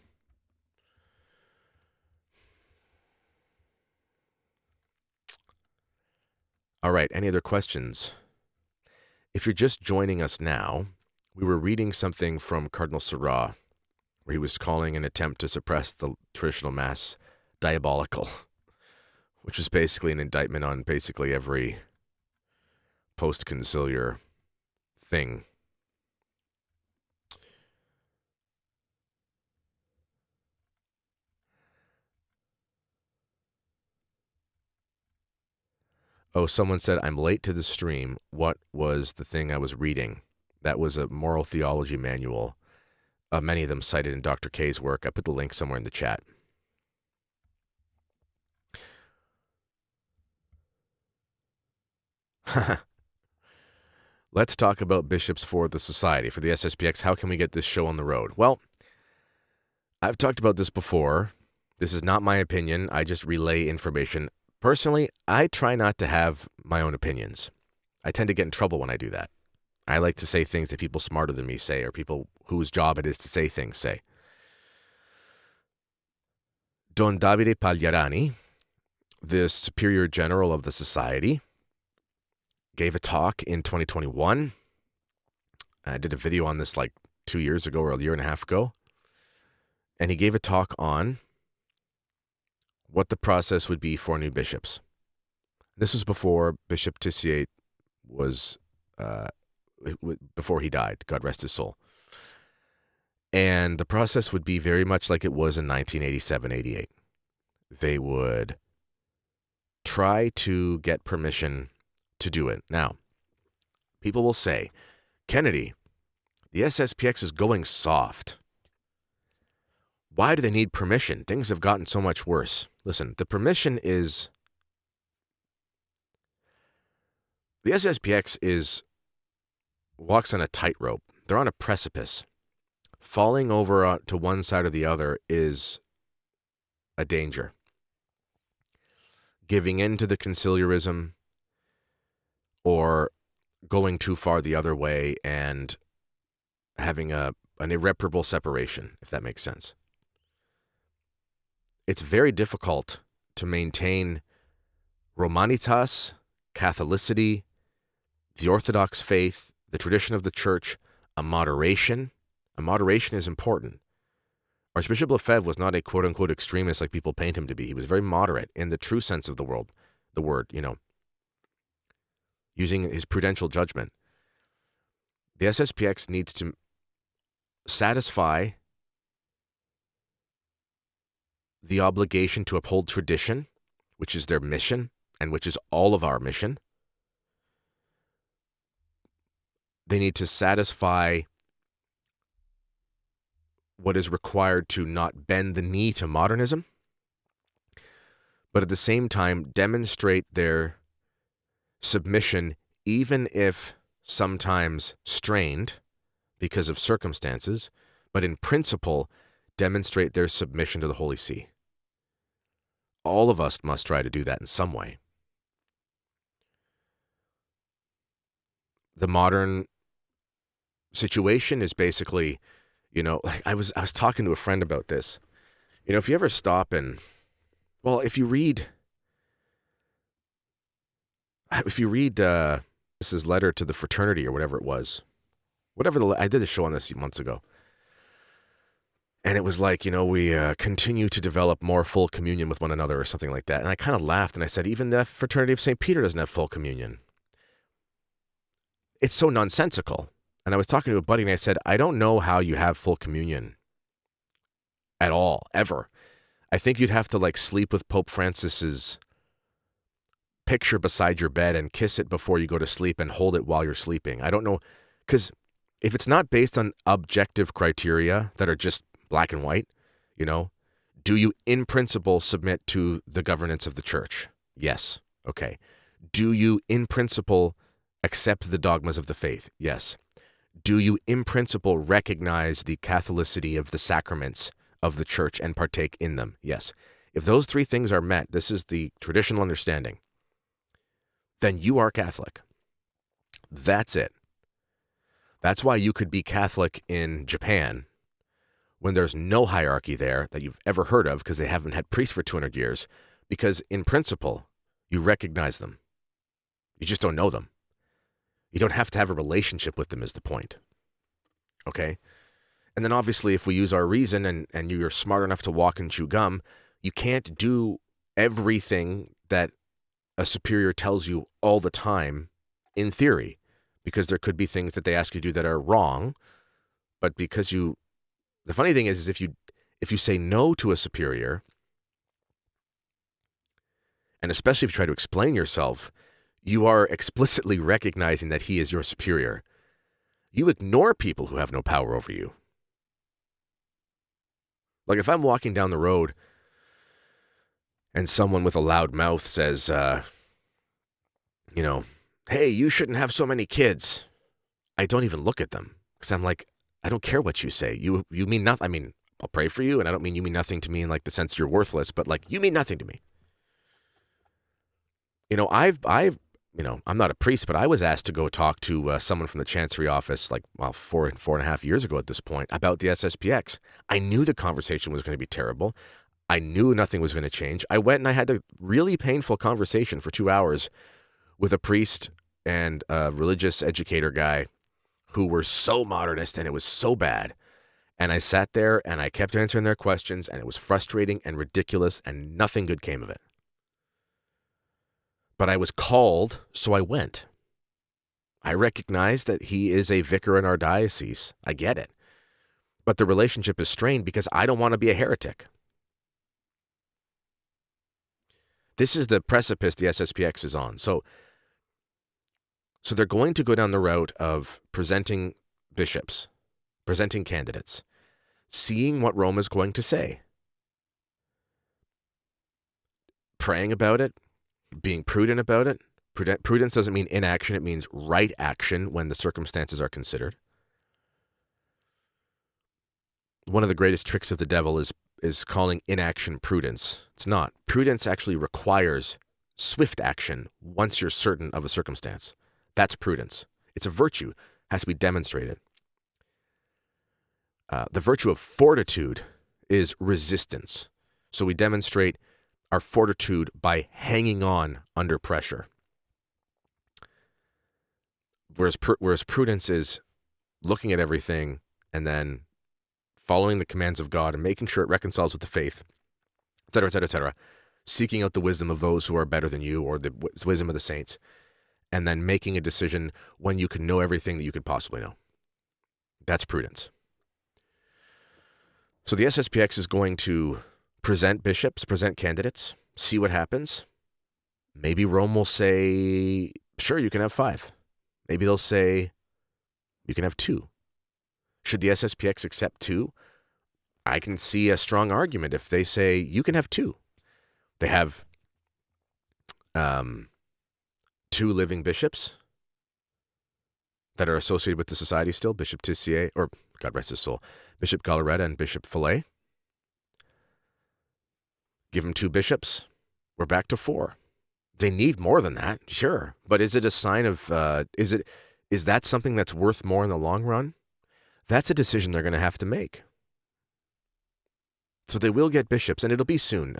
All right, any other questions? If you're just joining us now, we were reading something from Cardinal Seurat, where he was calling an attempt to suppress the traditional Mass diabolical, which was basically an indictment on basically every post-conciliar thing. Oh, someone said, I'm late to the stream. What was the thing I was reading? That was a moral theology manual. Many of them cited in Dr. K's work. I put the link somewhere in the chat. Let's talk about bishops for the society, for the SSPX. How can we get this show on the road? Well, I've talked about this before. This is not my opinion. I just relay information. Personally, I try not to have my own opinions. I tend to get in trouble when I do that. I like to say things that people smarter than me say, or people whose job it is to say things say. Don Davide Pagliarani, the Superior General of the Society, gave a talk in 2021. I did a video on this like 2 years ago or a year and a half ago. And he gave a talk on what the process would be for new bishops. This was before Bishop Tissier was, before he died, God rest his soul. And the process would be very much like it was in 1987-88. They would try to get permission to do it. Now, people will say, Kennedy, the SSPX is going soft. Why do they need permission? Things have gotten so much worse. Listen, the permission is... The SSPX walks on a tightrope. They're on a precipice. Falling over to one side or the other is a danger. Giving in to the conciliarism or going too far the other way and having an irreparable separation, if that makes sense. It's very difficult to maintain Romanitas, Catholicity, the Orthodox faith, the tradition of the church, a moderation. A moderation is important. Archbishop Lefebvre was not a quote-unquote extremist like people paint him to be. He was very moderate in the true sense of the word, using his prudential judgment. The SSPX needs to satisfy the obligation to uphold tradition, which is their mission, and which is all of our mission. They need to satisfy what is required to not bend the knee to modernism, but at the same time demonstrate their submission, even if sometimes strained because of circumstances, but in principle demonstrate their submission to the Holy See. All of us must try to do that in some way. The modern situation is basically, like I was talking to a friend about this. If you ever stop and, if you read this is letter to the fraternity or whatever it was, I did a show on this months ago. And it was like, we continue to develop more full communion with one another or something like that. And I kind of laughed and I said, even the fraternity of St. Peter doesn't have full communion. It's so nonsensical. And I was talking to a buddy and I said, I don't know how you have full communion at all, ever. I think you'd have to sleep with Pope Francis's picture beside your bed and kiss it before you go to sleep and hold it while you're sleeping. I don't know, because if it's not based on objective criteria that are just black and white, do you in principle submit to the governance of the church? Yes. Okay. Do you in principle accept the dogmas of the faith? Yes. Do you in principle recognize the Catholicity of the sacraments of the church and partake in them? Yes. If those three things are met, this is the traditional understanding, then you are Catholic. That's it. That's why you could be Catholic in Japan when there's no hierarchy there that you've ever heard of, because they haven't had priests for 200 years, because in principle, you recognize them. You just don't know them. You don't have to have a relationship with them is the point. Okay? And then obviously if we use our reason and you're smart enough to walk and chew gum, you can't do everything that a superior tells you all the time in theory, because there could be things that they ask you to do that are wrong, but because the funny thing is if you say no to a superior, and especially if you try to explain yourself, you are explicitly recognizing that he is your superior. You ignore people who have no power over you. Like if I'm walking down the road and someone with a loud mouth says, hey, you shouldn't have so many kids, I don't even look at them, because I'm like, I don't care what you say. You mean nothing. I mean, I'll pray for you, and I don't mean you mean nothing to me in the sense you're worthless, but you mean nothing to me. I'm not a priest, but I was asked to go talk to someone from the Chancery office 4.5 years ago at this point about the SSPX. I knew the conversation was going to be terrible. I knew nothing was going to change. I went and I had a really painful conversation for 2 hours with a priest and a religious educator guy who were so modernist, and it was so bad. And I sat there and I kept answering their questions, and it was frustrating and ridiculous, and nothing good came of it. But I was called, so I went. I recognize that he is a vicar in our diocese. I get it. But the relationship is strained because I don't want to be a heretic. This is the precipice the SSPX is on. So they're going to go down the route of presenting bishops, presenting candidates, seeing what Rome is going to say, praying about it, being prudent about it. Prudence doesn't mean inaction. It means right action when the circumstances are considered. One of the greatest tricks of the devil is calling inaction prudence. It's not. Prudence actually requires swift action once you're certain of a circumstance. That's prudence. It's a virtue. It has to be demonstrated. The virtue of fortitude is resistance. So we demonstrate our fortitude by hanging on under pressure. Whereas prudence is looking at everything and then following the commands of God and making sure it reconciles with the faith, et cetera, et cetera, et cetera. Seeking out the wisdom of those who are better than you, or the wisdom of the saints, and then making a decision when you can know everything that you could possibly know. That's prudence. So the SSPX is going to present bishops, present candidates, see what happens. Maybe Rome will say, sure, you can have 5. Maybe they'll say, you can have 2. Should the SSPX accept 2? I can see a strong argument if they say, you can have 2. They have 2 living bishops that are associated with the society still, Bishop Tissier, or God rest his soul, Bishop Galaretta and Bishop Fillet. Give them 2 bishops. We're back to 4. They need more than that, sure. But is it a sign of, is that something that's worth more in the long run? That's a decision they're going to have to make. So they will get bishops, and it'll be soon.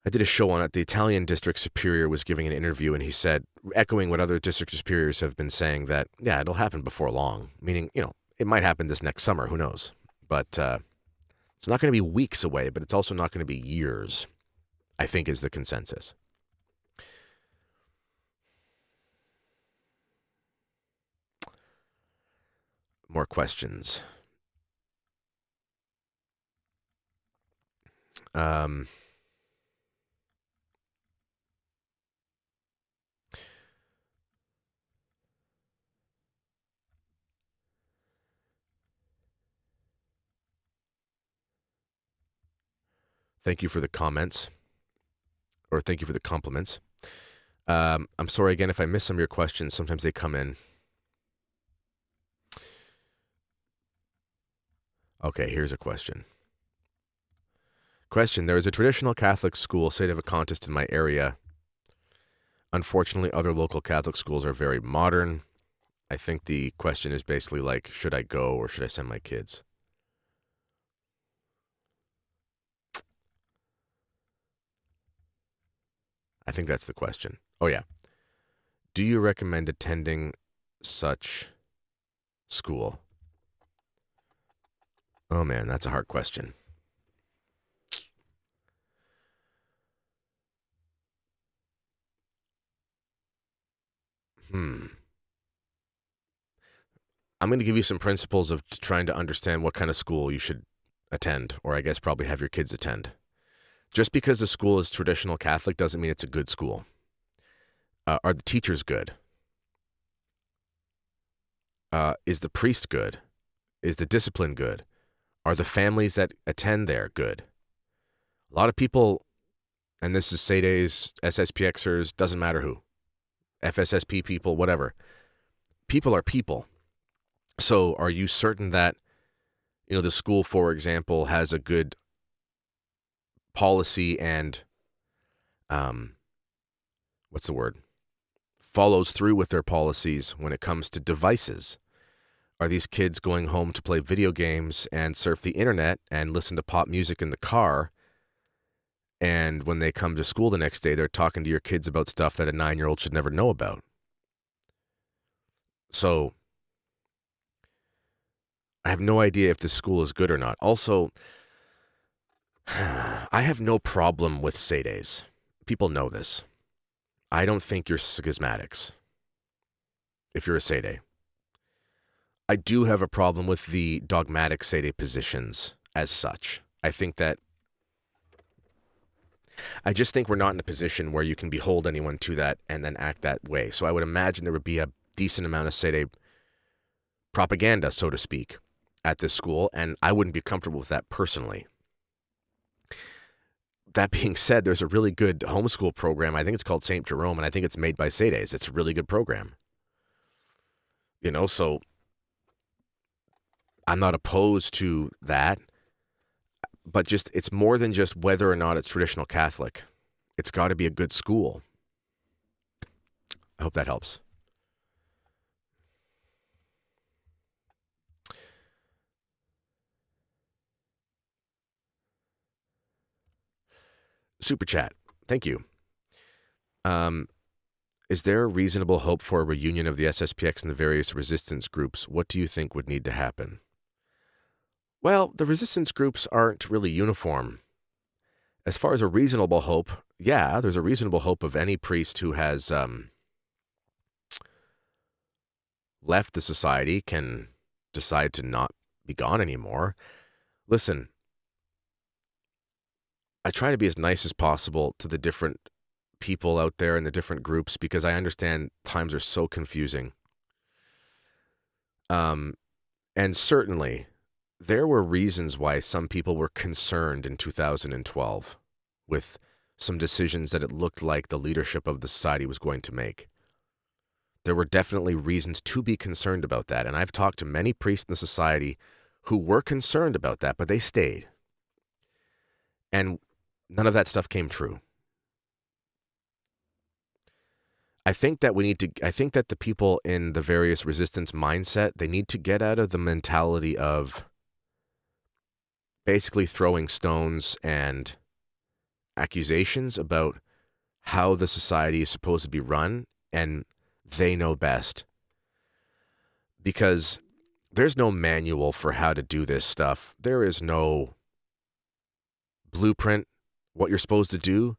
I did a show on it. The Italian district superior was giving an interview, and he said, echoing what other district superiors have been saying, that, yeah, it'll happen before long. Meaning, it might happen this next summer. Who knows? But it's not going to be weeks away, but it's also not going to be years, I think, is the consensus. More questions. Thank you for the comments, or thank you for the compliments. I'm sorry again if I miss some of your questions. Sometimes they come in. Okay, here's a question. There is a traditional Catholic school, St. Evangelist, in my area. Unfortunately, other local Catholic schools are very modern. I think the question is basically like, should I go or should I send my kids? I think that's the question. Oh, yeah. Do you recommend attending such school? Oh, man, that's a hard question. I'm going to give you some principles of trying to understand what kind of school you should attend, or I guess probably have your kids attend. Just because the school is traditional Catholic doesn't mean it's a good school. Are the teachers good? Is the priest good? Is the discipline good? Are the families that attend there good? A lot of people, and this is SEDEs, SSPXers, doesn't matter who, FSSP people, whatever. People are people. So are you certain that, the school, for example, has a good policy and, follows through with their policies when it comes to devices? Are these kids going home to play video games and surf the internet and listen to pop music in the car? And when they come to school the next day, they're talking to your kids about stuff that a 9-year-old should never know about. So I have no idea if this school is good or not. Also, I have no problem with SEDEs. People know this. I don't think you're schismatics if you're a SEDE. I do have a problem with the dogmatic SEDE positions as such. I just think we're not in a position where you can behold anyone to that and then act that way. So I would imagine there would be a decent amount of SEDE propaganda, so to speak, at this school, and I wouldn't be comfortable with that personally. That being said, there's a really good homeschool program. I think it's called St. Jerome, and I think it's made by SEDEs. It's a really good program. So I'm not opposed to that, but it's more than just whether or not it's traditional Catholic. It's got to be a good school. I hope that helps. Super chat. Thank you. Is there a reasonable hope for a reunion of the SSPX and the various resistance groups? What do you think would need to happen? Well, the resistance groups aren't really uniform. As far as a reasonable hope, yeah, there's a reasonable hope of any priest who has left the society can decide to not be gone anymore. Listen, I try to be as nice as possible to the different people out there in the different groups because I understand times are so confusing. And certainly, there were reasons why some people were concerned in 2012 with some decisions that it looked like the leadership of the society was going to make. There were definitely reasons to be concerned about that. And I've talked to many priests in the society who were concerned about that, but they stayed. And none of that stuff came true. I think that the people in the various resistance mindset, they need to get out of the mentality of basically throwing stones and accusations about how the society is supposed to be run, and they know best. Because there's no manual for how to do this stuff. There is no blueprint, what you're supposed to do.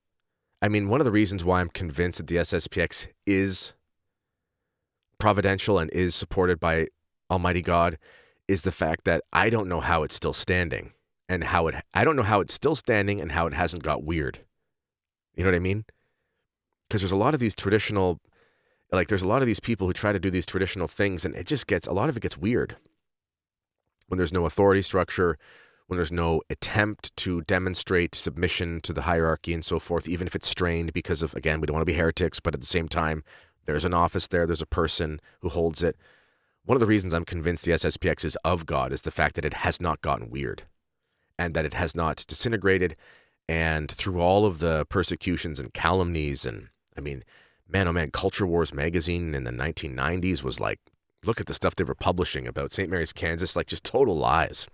I mean, one of the reasons why I'm convinced that the SSPX is providential and is supported by Almighty God is the fact that I don't know how it's still standing and I don't know how it's still standing and how it hasn't got weird. You know what I mean? Because there's a lot of these traditional, there's a lot of these people who try to do these traditional things, and a lot of it gets weird. When there's no authority structure, when there's no attempt to demonstrate submission to the hierarchy and so forth, even if it's strained because of, again, we don't want to be heretics, but at the same time, there's an office there, there's a person who holds it. One of the reasons I'm convinced the SSPX is of God is the fact that it has not gotten weird and that it has not disintegrated. And through all of the persecutions and calumnies, and I mean, man, oh man, Culture Wars magazine in the 1990s was like, look at the stuff they were publishing about St. Mary's, Kansas, like just total lies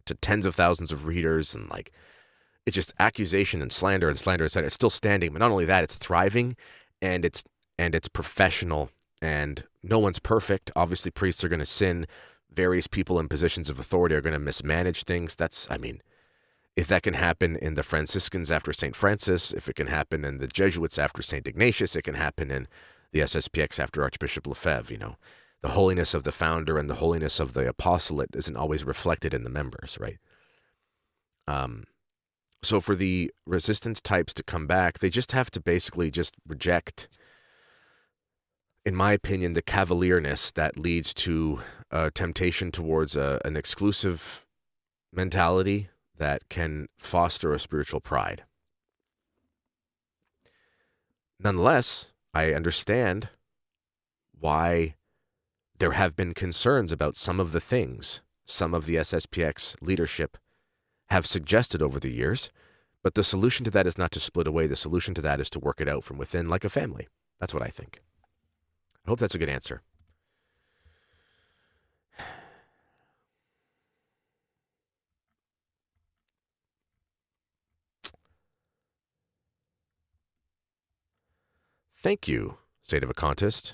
to tens of thousands of readers, and like it's just accusation and slander and slander and slander. It's still standing, but not only that, it's thriving, and it's professional, and no one's perfect. Obviously, priests are going to sin. Various people in positions of authority are going to mismanage things. If that can happen in the Franciscans after St. Francis, if it can happen in the Jesuits after St. Ignatius, it can happen in the SSPX after Archbishop Lefebvre, The holiness of the founder and the holiness of the apostolate isn't always reflected in the members, right? So for the resistance types to come back, they just have to basically just reject, in my opinion, the cavalierness that leads to a temptation towards an exclusive mentality that can foster a spiritual pride. Nonetheless, I understand why there have been concerns about some of the things some of the SSPX leadership have suggested over the years, but the solution to that is not to split away. The solution to that is to work it out from within like a family. That's what I think. I hope that's a good answer. Thank you, State of a Contest.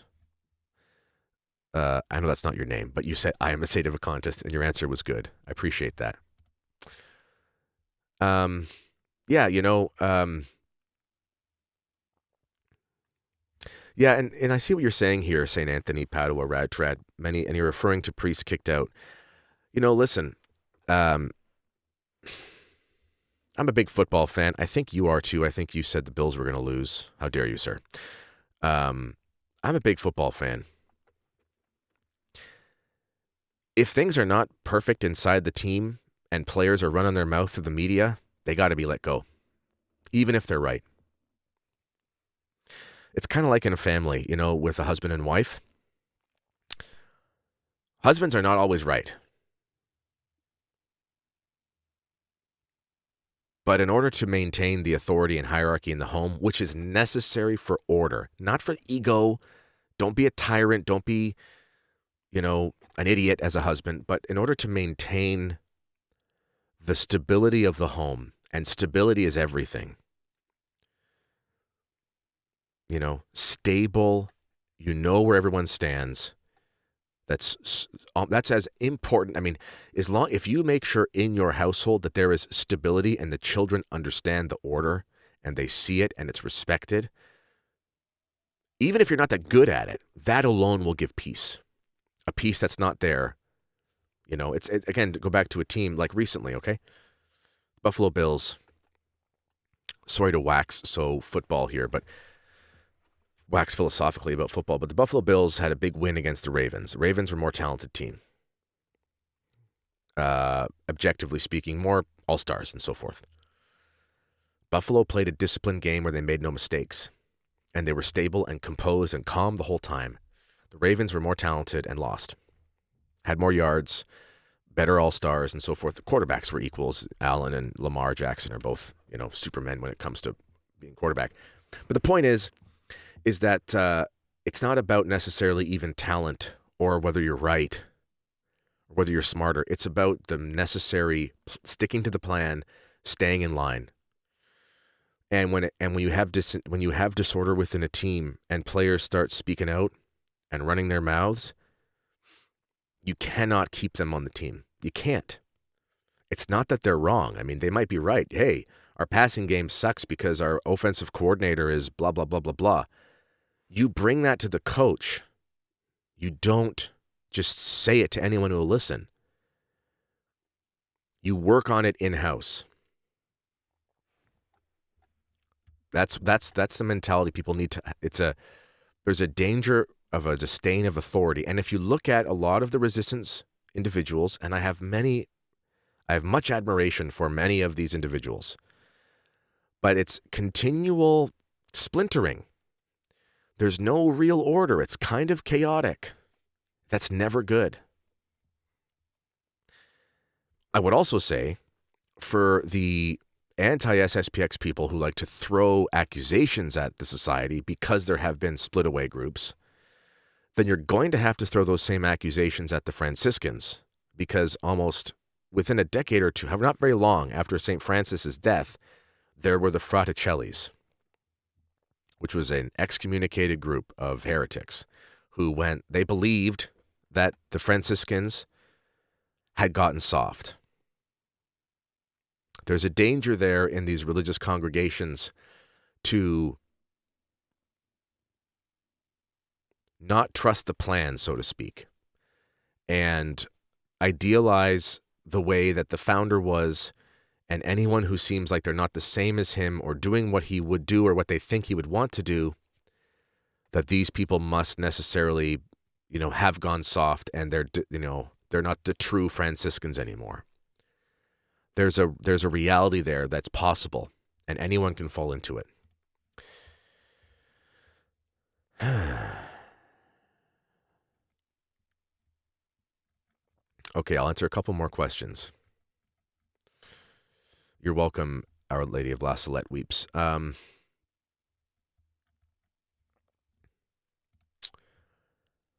I know that's not your name, but you said I am a State of a Contest, and your answer was good. I appreciate that. Yeah, yeah, and I see what you're saying here, St. Anthony, Padua, Radtrad, and you're referring to priests kicked out. Listen, I'm a big football fan. I think you are too. I think you said the Bills were going to lose. How dare you, sir? I'm a big football fan. If things are not perfect inside the team and players are running their mouth to the media, they got to be let go, even if they're right. It's kind of like in a family, with a husband and wife. Husbands are not always right. But in order to maintain the authority and hierarchy in the home, which is necessary for order, not for ego, don't be a tyrant, don't be, an idiot as a husband, but in order to maintain the stability of the home, and stability is everything. stable. You know where everyone stands. That's as important. I mean, if you make sure in your household that there is stability and the children understand the order and they see it and it's respected, even if you're not that good at it, that alone will give peace. A peace that's not there. Again, to go back to a team like recently, okay? Buffalo Bills. Sorry to wax football here, but wax philosophically about football, but the Buffalo Bills had a big win against the Ravens. The Ravens were a more talented team. Objectively speaking, more all-stars and so forth. Buffalo played a disciplined game where they made no mistakes, and they were stable and composed and calm the whole time. The Ravens were more talented and lost. Had more yards, better all-stars and so forth. The quarterbacks were equals. Allen and Lamar Jackson are both, supermen when it comes to being quarterback. But the point is that it's not about necessarily even talent or whether you're right or whether you're smarter. It's about the necessary sticking to the plan, staying in line. And when you have disorder within a team and players start speaking out and running their mouths, you cannot keep them on the team. You can't. It's not that they're wrong. I mean, they might be right. Hey, our passing game sucks because our offensive coordinator is blah, blah, blah, blah, blah. You bring that to the coach. You don't just say it to anyone who will listen. You work on it in-house. That's the mentality people need to. There's a danger of a disdain of authority, and if you look at a lot of the resistance individuals, and I have much admiration for many of these individuals, but it's continual splintering. There's no real order. It's kind of chaotic. That's never good. I would also say, for the anti-SSPX people who like to throw accusations at the society because there have been split away groups, then you're going to have to throw those same accusations at the Franciscans, because almost within a decade or two, not very long after St. Francis's death, there were the Fraticellis, which was an excommunicated group of heretics they believed that the Franciscans had gotten soft. There's a danger there in these religious congregations to not trust the plan, so to speak, and idealize the way that the founder was, and anyone who seems like they're not the same as him or doing what he would do or what they think he would want to do, that these people must necessarily, have gone soft and they're not the true Franciscans anymore. There's a reality there that's possible, and anyone can fall into it. Okay, I'll answer a couple more questions. You're welcome, Our Lady of La Salette Weeps.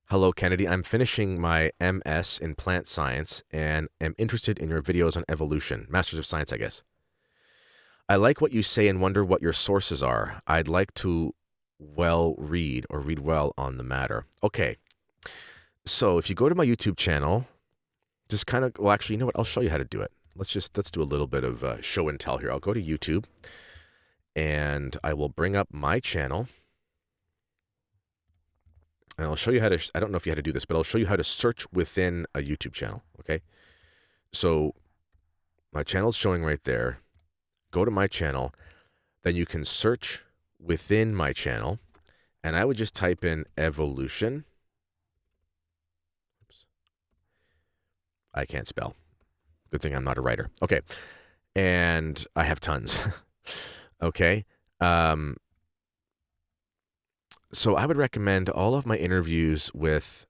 Hello, Kennedy. I'm finishing my MS in plant science and am interested in your videos on evolution. Masters of Science, I guess. I like what you say and wonder what your sources are. I'd like to read well on the matter. Okay. So if you go to my YouTube channel, just kind of, actually, you know what? I'll show you how to do it. Let's do a little bit of show and tell here. I'll go to YouTube and I will bring up my channel. And I'll show you how to, I don't know if you had to do this, but I'll show you how to search within a YouTube channel, okay? So my channel's showing right there. Go to my channel. Then you can search within my channel. And I would just type in evolution. Oops. I can't spell. Good thing I'm not a writer. Okay. And I have tons. Okay. So I would recommend all of my interviews with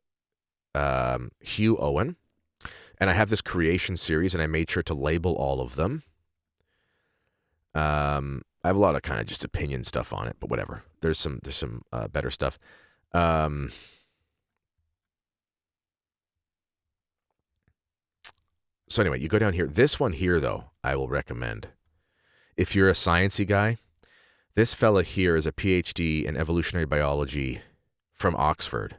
Hugh Owen. And I have this creation series, and I made sure to label all of them. I have a lot of kind of just opinion stuff on it, but whatever. There's some better stuff. So anyway, you go down here. This one here, though, I will recommend. If you're a sciencey guy, This fella here is a PhD in evolutionary biology from Oxford,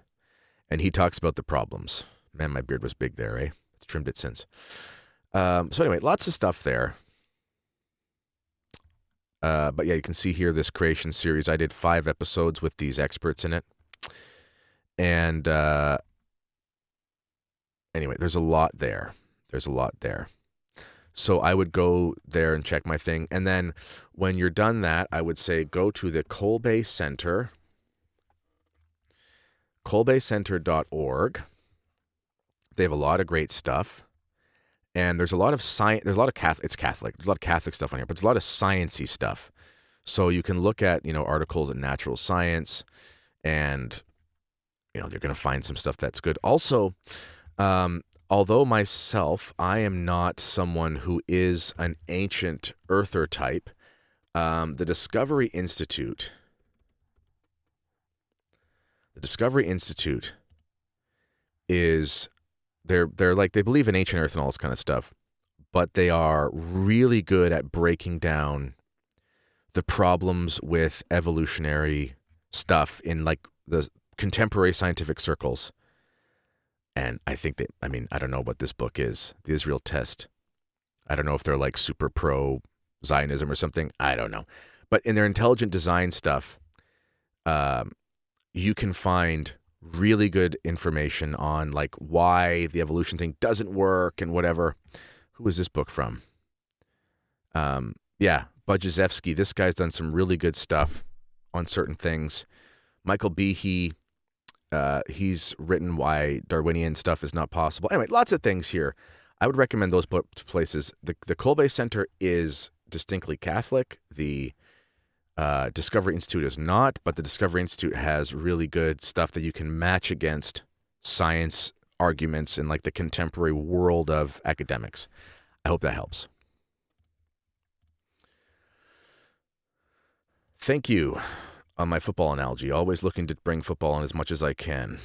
and he talks about the problems. Man, my beard was big there, eh? It's trimmed it since. So anyway, lots of stuff there. But yeah, you can see here this creation series. I did 5 episodes with these experts in it. And anyway, there's a lot there. So I would go there and check my thing. And then when you're done that, I would say go to the Kolbe Center, kolbecenter.org. They have a lot of great stuff. And there's a lot of science. There's a lot of Catholic. It's Catholic. There's a lot of Catholic stuff on here, but there's a lot of sciencey stuff. So you can look at, articles in natural science, and they're going to find some stuff that's good. Also, although myself, I am not someone who is an ancient earther type. The Discovery Institute is. They're like, they believe in ancient earth and all this kind of stuff, but they are really good at breaking down the problems with evolutionary stuff in like the contemporary scientific circles. And I think I don't know what this book is, The Israel Test. I don't know if they're like super pro Zionism or something. I don't know. But in their intelligent design stuff, you can find really good information on like why the evolution thing doesn't work and whatever. Who is this book from? Budrzewski. This guy's done some really good stuff on certain things. Michael Behe, he's written why Darwinian stuff is not possible. Anyway, lots of things here. I would recommend those places. The Kolbe Center is distinctly Catholic. The Discovery Institute is not, but the Discovery Institute has really good stuff that you can match against science arguments in like the contemporary world of academics. I hope that helps. Thank you on my football analogy. Always looking to bring football in as much as I can.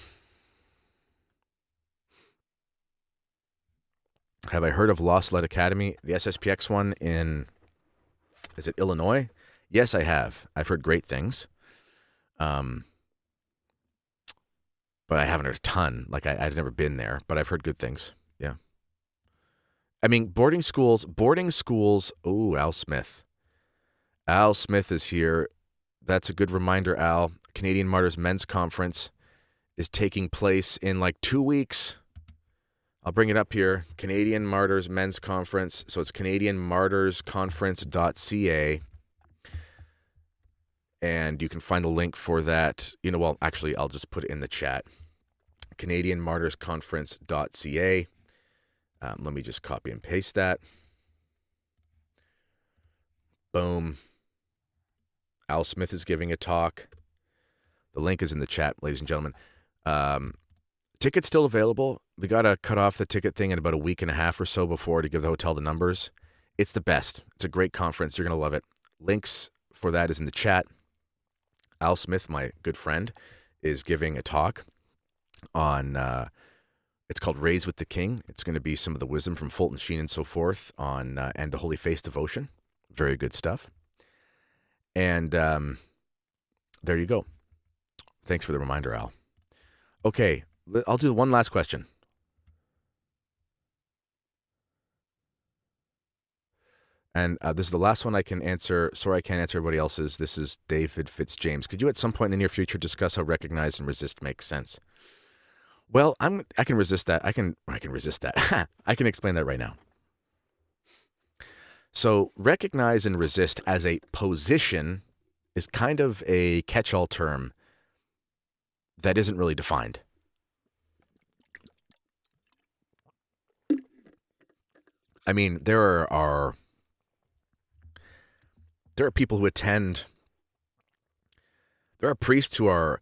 Have I heard of Lost Lead Academy? The SSPX one is it Illinois? Yes, I have. I've heard great things. But I haven't heard a ton. Like, I've never been there, but I've heard good things. Yeah. I mean, boarding schools. Oh, Al Smith. Al Smith is here. That's a good reminder, Al. Canadian Martyrs Men's Conference is taking place in like 2 weeks. I'll bring it up here. Canadian Martyrs Men's Conference. So it's CanadianMartyrsConference.ca. And you can find the link for that. Actually, I'll just put it in the chat. CanadianMartyrsConference.ca. Let me just copy and paste that. Boom. Al Smith is giving a talk. The link is in the chat, ladies and gentlemen. Tickets still available. We got to cut off the ticket thing in about a week and a half or so before to give the hotel the numbers. It's the best. It's a great conference. You're going to love it. Links for that is in the chat. Al Smith, my good friend, is giving a talk on, it's called Raised with the King. It's going to be some of the wisdom from Fulton Sheen and so forth on, and the Holy Face devotion. Very good stuff. And there you go. Thanks for the reminder, Al. Okay, I'll do one last question. And this is the last one I can answer. Sorry, I can't answer everybody else's. This is David Fitzjames. Could you at some point in the near future discuss how recognize and resist makes sense? Well, I can resist that. I can resist that. I can explain that right now. So recognize and resist as a position is kind of a catch-all term that isn't really defined. I mean, there are people who attend, there are priests who are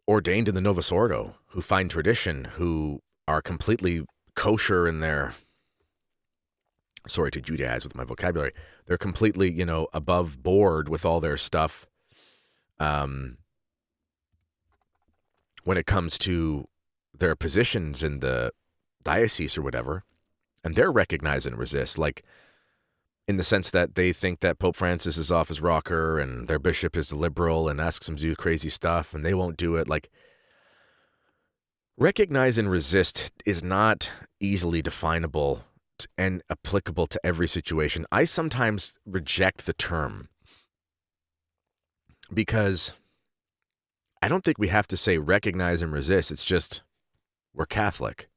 ordained in the Novus Ordo, who find tradition, who are completely kosher in their, sorry to Judaize with my vocabulary, they're completely, above board with all their stuff when it comes to their positions in the diocese or whatever, and they're recognize and resist. Like, in the sense that they think that Pope Francis is off his rocker and their bishop is liberal and asks them to do crazy stuff and they won't do it. Like, recognize and resist is not easily definable and applicable to every situation. I sometimes reject the term because I don't think we have to say recognize and resist. It's just, we're Catholic.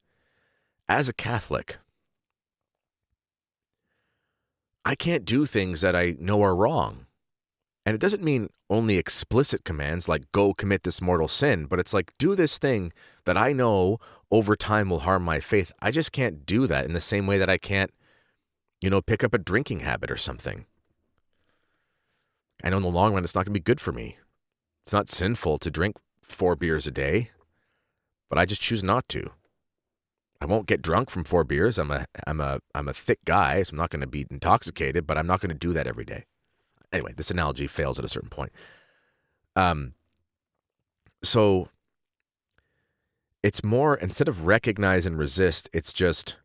As a Catholic, I can't do things that I know are wrong. And it doesn't mean only explicit commands like go commit this mortal sin, but it's like do this thing that I know over time will harm my faith. I just can't do that in the same way that I can't, pick up a drinking habit or something. I know in the long run it's not going to be good for me. It's not sinful to drink 4 beers a day, but I just choose not to. I won't get drunk from 4 beers. I'm a thick guy, so I'm not going to be intoxicated, but I'm not going to do that every day. Anyway, this analogy fails at a certain point. So it's more, instead of recognize and resist, it's just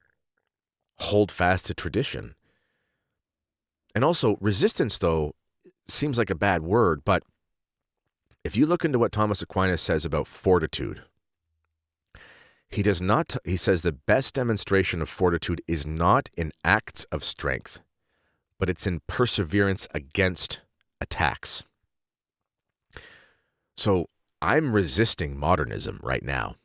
hold fast to tradition. And also, resistance, though, seems like a bad word, but if you look into what Thomas Aquinas says about fortitude, he says the best demonstration of fortitude is not in acts of strength, but it's in perseverance against attacks. So I'm resisting modernism right now.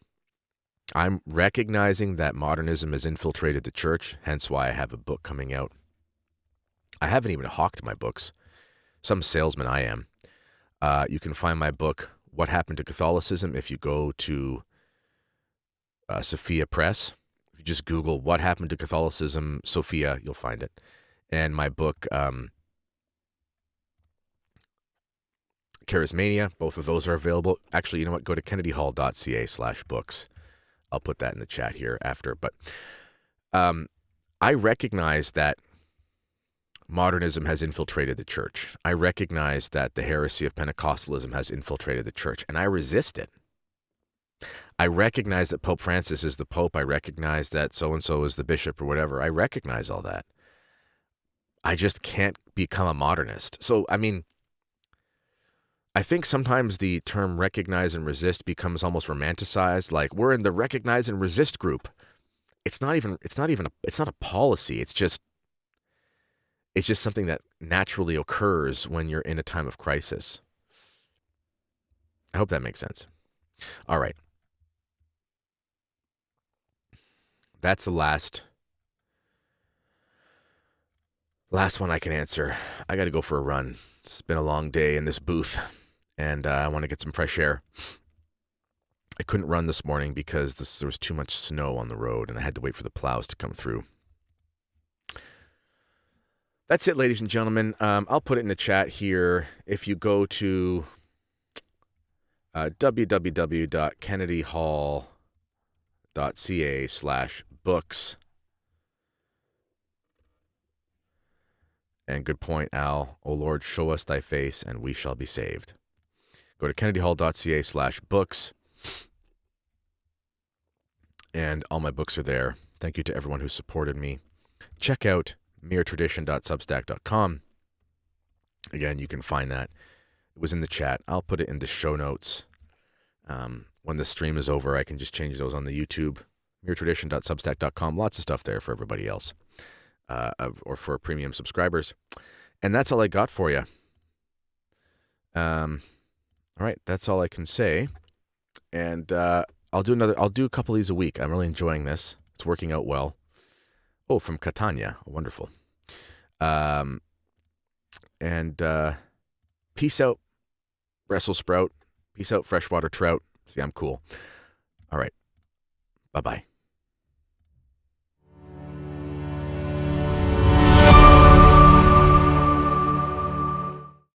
I'm recognizing that modernism has infiltrated the church, hence why I have a book coming out. I haven't even hawked my books. Some salesman I am. You can find my book, What Happened to Catholicism, if you go to Sophia Press. If you just Google What Happened to Catholicism, Sophia, you'll find it. And my book, Charismania, both of those are available. Actually, you know what? Go to kennedyhall.ca/books. I'll put that in the chat here after. But I recognize that modernism has infiltrated the church. I recognize that the heresy of Pentecostalism has infiltrated the church, and I resist it. I recognize that Pope Francis is the Pope. I recognize that so-and-so is the bishop or whatever. I recognize all that. I just can't become a modernist. So, I think sometimes the term recognize and resist becomes almost romanticized. Like, we're in the recognize and resist group. It's not a policy. It's just something that naturally occurs when you're in a time of crisis. I hope that makes sense. All right. That's the last one I can answer. I got to go for a run. It's been a long day in this booth, and I want to get some fresh air. I couldn't run this morning because there was too much snow on the road, and I had to wait for the plows to come through. That's it, ladies and gentlemen. I'll put it in the chat here. If you go to www.kennedyhall.ca/books, and good point, Al. O Lord, show us thy face, and we shall be saved. Go to kennedyhall.ca/books, and all my books are there. Thank you to everyone who supported me. Check out meretradition.substack.com. Again, you can find that. It was in the chat. I'll put it in the show notes. When the stream is over, I can just change those on the YouTube. meretradition.substack.com. Lots of stuff there for everybody else, or for premium subscribers. And that's all I got for you. All right, that's all I can say. And I'll do a couple of these a week. I'm really enjoying this. It's working out well. Oh, from Catania. Wonderful. Peace out, Brussels sprout. Peace out, freshwater trout. See, I'm cool. All right. Bye-bye.